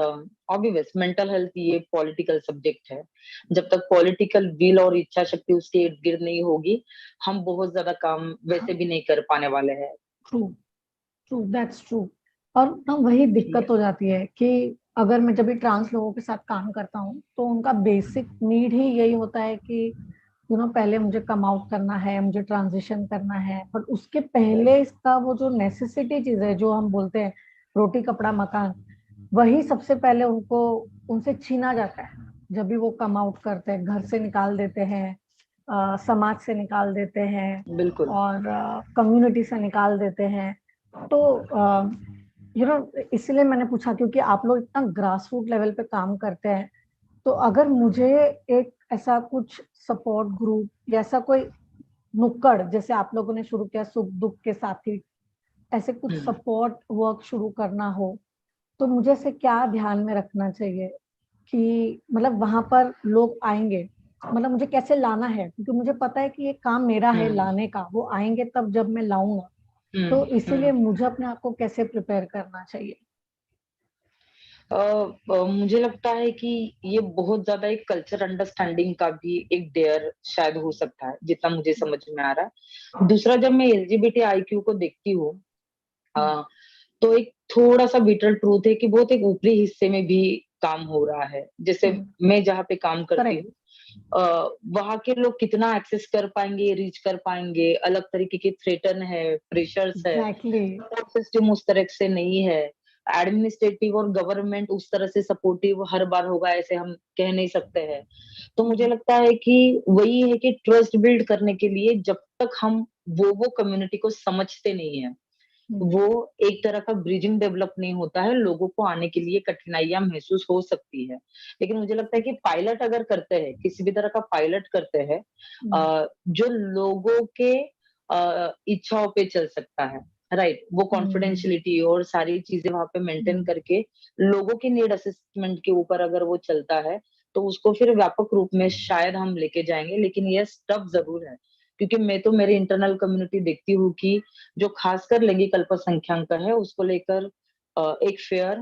ऑब्वियस मेंटल हेल्थ ये पॉलिटिकल सब्जेक्ट है। जब तक पॉलिटिकल विल और इच्छा शक्ति उसके इर्द गिर्द नहीं होगी, हम बहुत ज्यादा काम वैसे भी नहीं कर पाने वाले हैं। True, that's true. और ना वही दिक्कत हो जाती है कि अगर मैं जब भी ट्रांस लोगों के साथ काम करता हूँ तो उनका बेसिक नीड ही यही होता है कि पहले मुझे कम आउट करना है, मुझे ट्रांजिशन करना है, पर उसके पहले इसका वो जो नेसेसिटी चीज है जो हम बोलते हैं रोटी कपड़ा मकान, वही सबसे पहले उनको उनसे छीना जाता है जब भी वो कम आउट करते हैं, घर से निकाल देते हैं, समाज से निकाल देते हैं बिल्कुल और कम्युनिटी से निकाल देते हैं। तो इसलिए मैंने पूछा, क्योंकि आप लोग इतना ग्रास रूट लेवल पे काम करते हैं, तो अगर मुझे एक ऐसा कुछ सपोर्ट ग्रुप या ऐसा कोई नुक्कड़, जैसे आप लोगों ने शुरू किया सुख दुख के साथी, ऐसे कुछ सपोर्ट वर्क शुरू करना हो, तो मुझे ऐसे क्या ध्यान में रखना चाहिए कि मतलब वहां पर लोग आएंगे, मतलब मुझे कैसे लाना है, क्योंकि मुझे पता है कि ये काम मेरा है लाने का, वो आएंगे तब जब मैं लाऊंगा, तो इसीलिए मुझे अपने आप को कैसे प्रिपेयर करना चाहिए? मुझे लगता है कि ये बहुत ज्यादा एक कल्चर अंडरस्टैंडिंग का भी एक डेयर शायद हो सकता है, जितना मुझे समझ में आ रहा है। दूसरा, जब मैं LGBTIQ को देखती हूँ तो एक थोड़ा सा बिटर ट्रूथ है कि बहुत एक ऊपरी हिस्से में भी काम हो रहा है। जैसे मैं जहाँ पे काम करती हूँ, वहां के लोग कितना एक्सेस कर पाएंगे, रीच कर पाएंगे, अलग तरीके के थ्रेटन है, प्रेशर्स है, सपोर्ट सिस्टम उस तरह से नहीं है, एडमिनिस्ट्रेटिव और गवर्नमेंट उस तरह से सपोर्टिव हर बार होगा ऐसे हम कह नहीं सकते हैं। तो मुझे लगता है कि वही है कि ट्रस्ट बिल्ड करने के लिए जब तक हम वो कम्युनिटी को समझते नहीं है, वो एक तरह का ब्रिजिंग डेवलप नहीं होता है, लोगों को आने के लिए कठिनाइयां महसूस हो सकती है। लेकिन मुझे लगता है कि पायलट अगर करते हैं, किसी भी तरह का पायलट करते हैं जो लोगों के इच्छाओं पे चल सकता है, राइट, वो कॉन्फिडेंशियलिटी और सारी चीजें वहां पे मेंटेन करके लोगों की नीड असेसमेंट के ऊपर अगर वो चलता है, तो उसको फिर व्यापक रूप में शायद हम लेके जाएंगे। लेकिन ये टफ जरूर है, क्योंकि मैं तो मेरी इंटरनल कम्युनिटी देखती हूँ कि जो खासकर लैंगिक अल्पसंख्याक है, उसको लेकर एक फेयर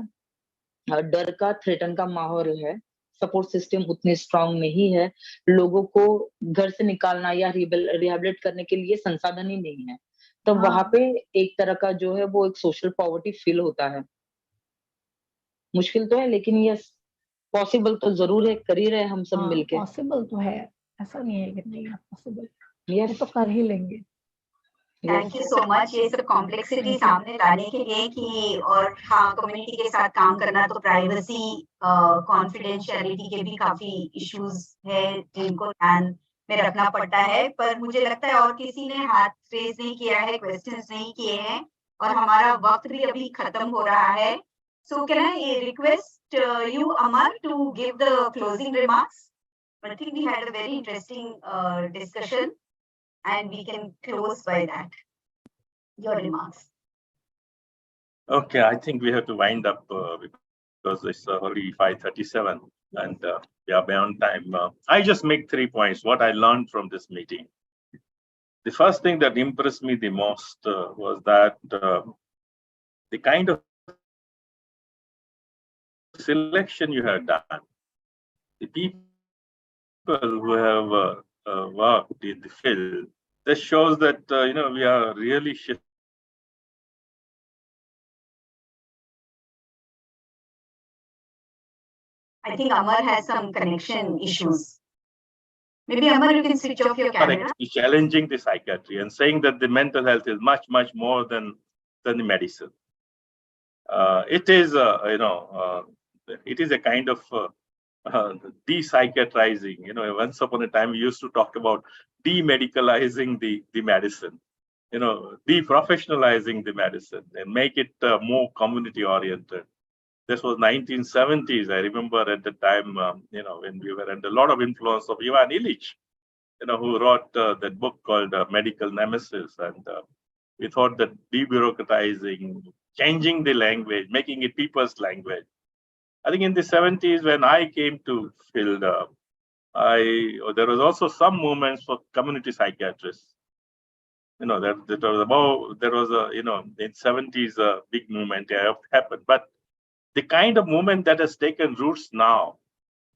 डर का, थ्रेटन का माहौल है, सपोर्ट सिस्टम उतनी स्ट्रांग नहीं है, लोगों को घर से निकालना या रिहेबिलिट करने के लिए संसाधन ही नहीं है, तो वहां पे एक तरह का जो है वो एक सोशल पॉवर्टी फील होता है। मुश्किल तो है, लेकिन ये पॉसिबल तो जरूर है, कर ही रहे हम सब मिलके। पॉसिबल तो है, ऐसा नहीं है कि नहीं है पॉसिबल, ये यस, तो कर ही लेंगे। थैंक यू सो मच ये सब कॉम्प्लेक्सिटी सामने लाने के लिए कि, और हाँ, कम्युनिटी के साथ काम करना तो प्राइवेसी कॉन्फिडेंशियलिटी के भी काफी इश्यूज है जिनको ध्यान में रखना पड़ता है। पर मुझे लगता है और किसी ने हाथ रेज नहीं किया है, क्वेश्चंस नहीं किए हैं, और हमारा वक्त भी अभी खत्म हो रहा है। So can I request you Amar to give the closing remarks? I think we had a very interesting discussion, and we can close by that. Your remarks. Okay, I think we have to wind up because it's already 5:37 and we are beyond time. I just make 3 points, what I learned from this meeting. The first thing that impressed me the most was that the kind of selection you have done, the people who have worked in the field, this shows that we are really shifting. I think Amar has some connection issues. Maybe Amar, you can switch off your camera. Challenging the psychiatry and saying that the mental health is much, much more than the medicine. It is, it is a kind of de-psychiatrizing. Once upon a time we used to talk about de-medicalizing the medicine, de-professionalizing the medicine and make it more community-oriented. This was 1970s. I remember at the time, when we were under a lot of influence of Ivan Illich, who wrote that book called Medical Nemesis. And we thought that debureaucratizing, changing the language, making it people's language. I think in the 70s, when I came to field, there was also some movements for community psychiatrists. There was a, in 70s, a big movement happened. But the kind of movement that has taken roots now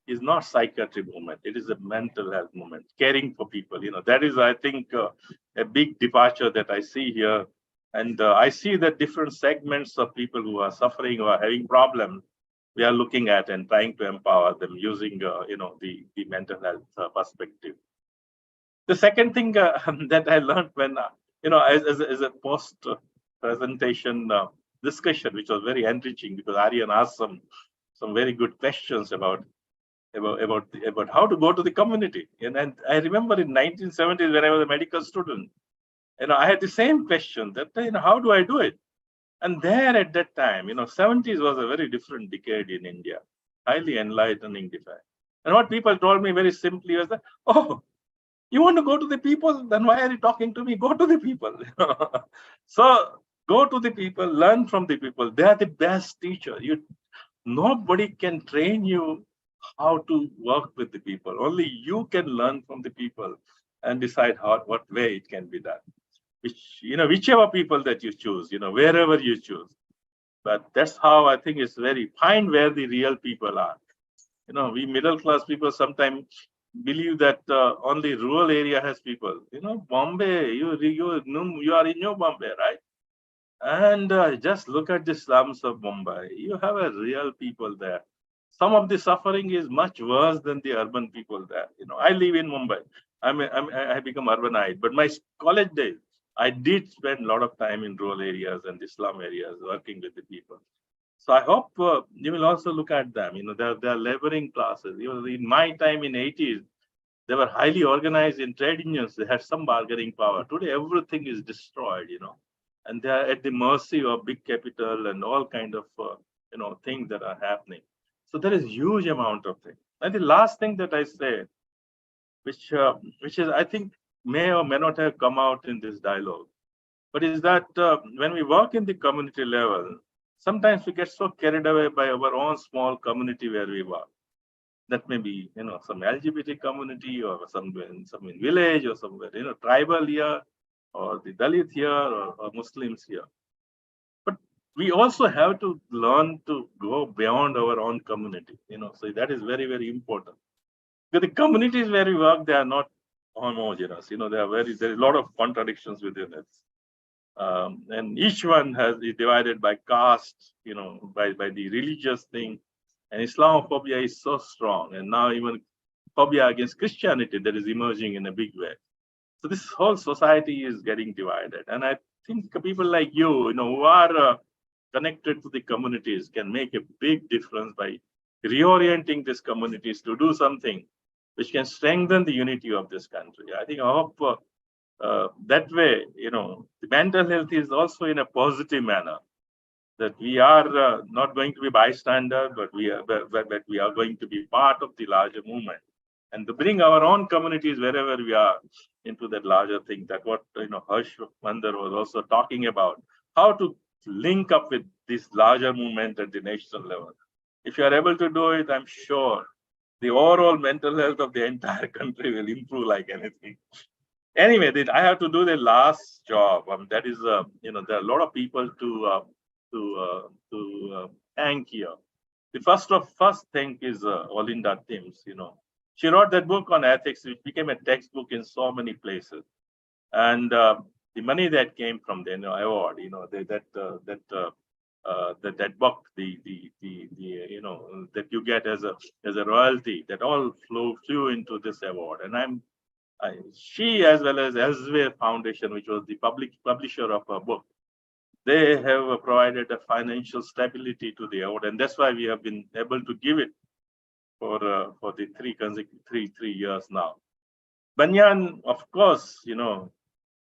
is not psychiatry movement. It is a mental health movement, caring for people. That is, I think, a big departure that I see here. And I see that different segments of people who are suffering or having problems, we are looking at and trying to empower them using, the mental health perspective. The second thing that I learned when, as a post presentation discussion, which was very enriching because Aryan asked some very good questions about about how to go to the community. And I remember in 1970s when I was a medical student, I had the same question that, how do I do it? And there at that time, 70s was a very different decade in India, highly enlightening decade. And what people told me very simply was that, oh, you want to go to the people? Then why are you talking to me? Go to the people. So go to the people, learn from the people. They are the best teacher. Nobody can train you how to work with the people. Only you can learn from the people and decide what way it can be done. Whichever people that you choose, wherever you choose. But that's how I think it's very find where the real people are. We middle class people sometimes believe that only rural area has people. Bombay, you are in your Bombay, right? And just look at the slums of Mumbai. You have a real people there. Some of the suffering is much worse than the urban people there. I live in Mumbai. I become urbanite, but my college days, I did spend a lot of time in rural areas and the slum areas working with the people. So I hope you will also look at them. They're laboring classes. In my time in 80s, they were highly organized in trade unions. They had some bargaining power. Today, everything is destroyed, and they are at the mercy of big capital and all kind of, things that are happening. So there is huge amount of things. And the last thing that I say, which is, I think, may or may not have come out in this dialogue, but is that when we work in the community level, sometimes we get so carried away by our own small community where we work. That may be, some LGBT community or some in village or somewhere, tribal here or the Dalit here or Muslims here. But we also have to learn to go beyond our own community, so that is very, very important. Because the communities where we work, they are not homogeneous, there is a lot of contradictions within it. And each one is divided by caste, by the religious thing. And Islamophobia is so strong. And now even phobia against Christianity that is emerging in a big way. So this whole society is getting divided. And I think people like you, who are connected to the communities can make a big difference by reorienting these communities to do something which can strengthen the unity of this country. I hope that way, the mental health is also in a positive manner. That we are not going to be bystander, but we are going to be part of the larger movement, and to bring our own communities wherever we are into that larger thing. That what Harsh Mandar was also talking about, how to link up with this larger movement at the national level. If you are able to do it, I'm sure the overall mental health of the entire country will improve like anything. Anyway, I have to do the last job. That is, there are a lot of people to thank here. The first thing is Olinda Timms. She wrote that book on ethics, which became a textbook in so many places. And the money that came from the award, that book, that you get as a royalty, that all flew into this award. And she, as well as Elsewhere Foundation, which was the publisher of her book, they have provided a financial stability to the award, and that's why we have been able to give it for the three years now. Banyan, of course,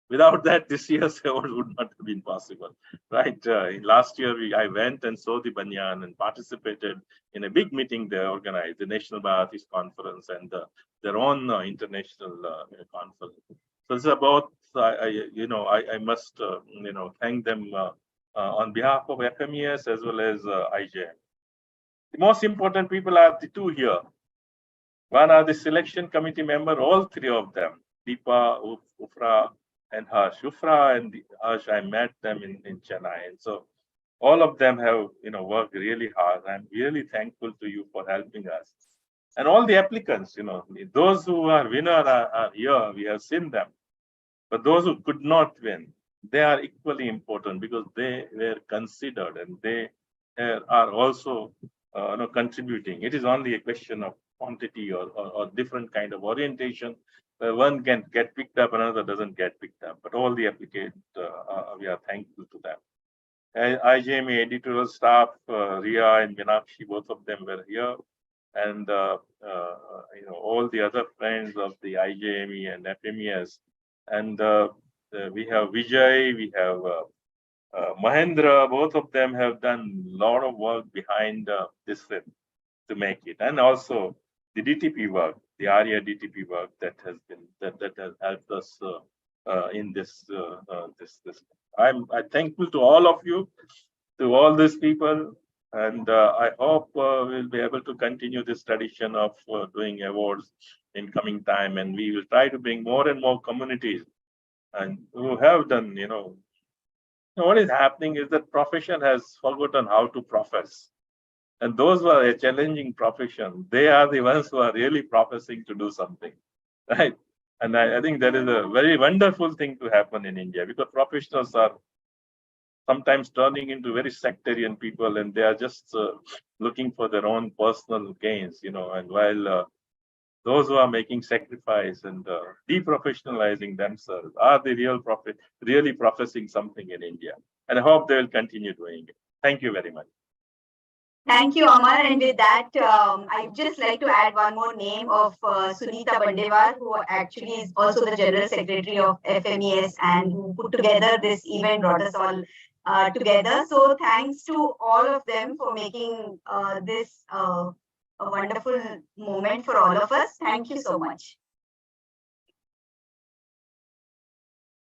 without that, this year's award would not have been possible, right? Last year, I went and saw the Banyan and participated in a big meeting they organized, the National Bharati's Conference and their own international conference. So it's about, I must, thank them on behalf of FMES as well as IJME. The most important people are the two here. One are the selection committee member, all three of them, Deepa, Ufra, and Harsh. Ufra and Harsh, I met them in Chennai. And so all of them have, worked really hard. I'm really thankful to you for helping us. And all the applicants, those who are winner are here. We have seen them. But those who could not win, they are equally important because they were considered and they are also contributing. It is only a question of quantity or different kind of orientation. One can get picked up, another doesn't get picked up. But all the applicants, we are thankful to them. IJME editorial staff, Ria and Meenakshi, both of them were here. and all the other friends of the IJME and FMES. And we have Vijay, we have Mahendra. Both of them have done a lot of work behind this film to make it, and also the DTP work, the ARIA DTP work that has helped us in this. I'm thankful to all of you, to all these people, and I hope we'll be able to continue this tradition of doing awards in coming time, and we will try to bring more and more communities and who have done. What is happening is that profession has forgotten how to profess. And those who are a challenging profession, they are the ones who are really professing to do something, right? And I think that is a very wonderful thing to happen in India, because professionals are sometimes turning into very sectarian people, and they are just looking for their own personal gains, and while those who are making sacrifice and deprofessionalizing themselves are the really professing something in India. And I hope they will continue doing it. Thank you very much. Thank you, Amar. And with that, I'd just like to add one more name of Sunita Bandewar, who actually is also the General Secretary of FMES and who put together this event, brought us all together. So thanks to all of them for making this a wonderful moment for all of us. Thank you so much.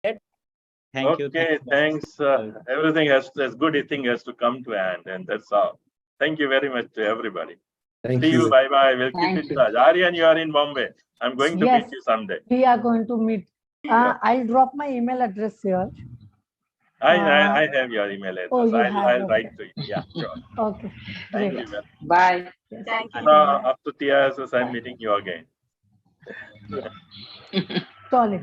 Thank you. Okay, thanks. Everything has good thing has to come to an end, and that's all. Thank you very much to everybody. Thank See you. Bye bye. We'll keep in touch. Aryan, you are in Bombay. I'm going to meet you someday. We are going to meet. I'll drop my email address here. I have your email address. Oh, you I'll have, write to you. Yeah, sure. Okay. Thank Great. you. Bye. Thank you. After TISS, I'm meeting you again. Solid.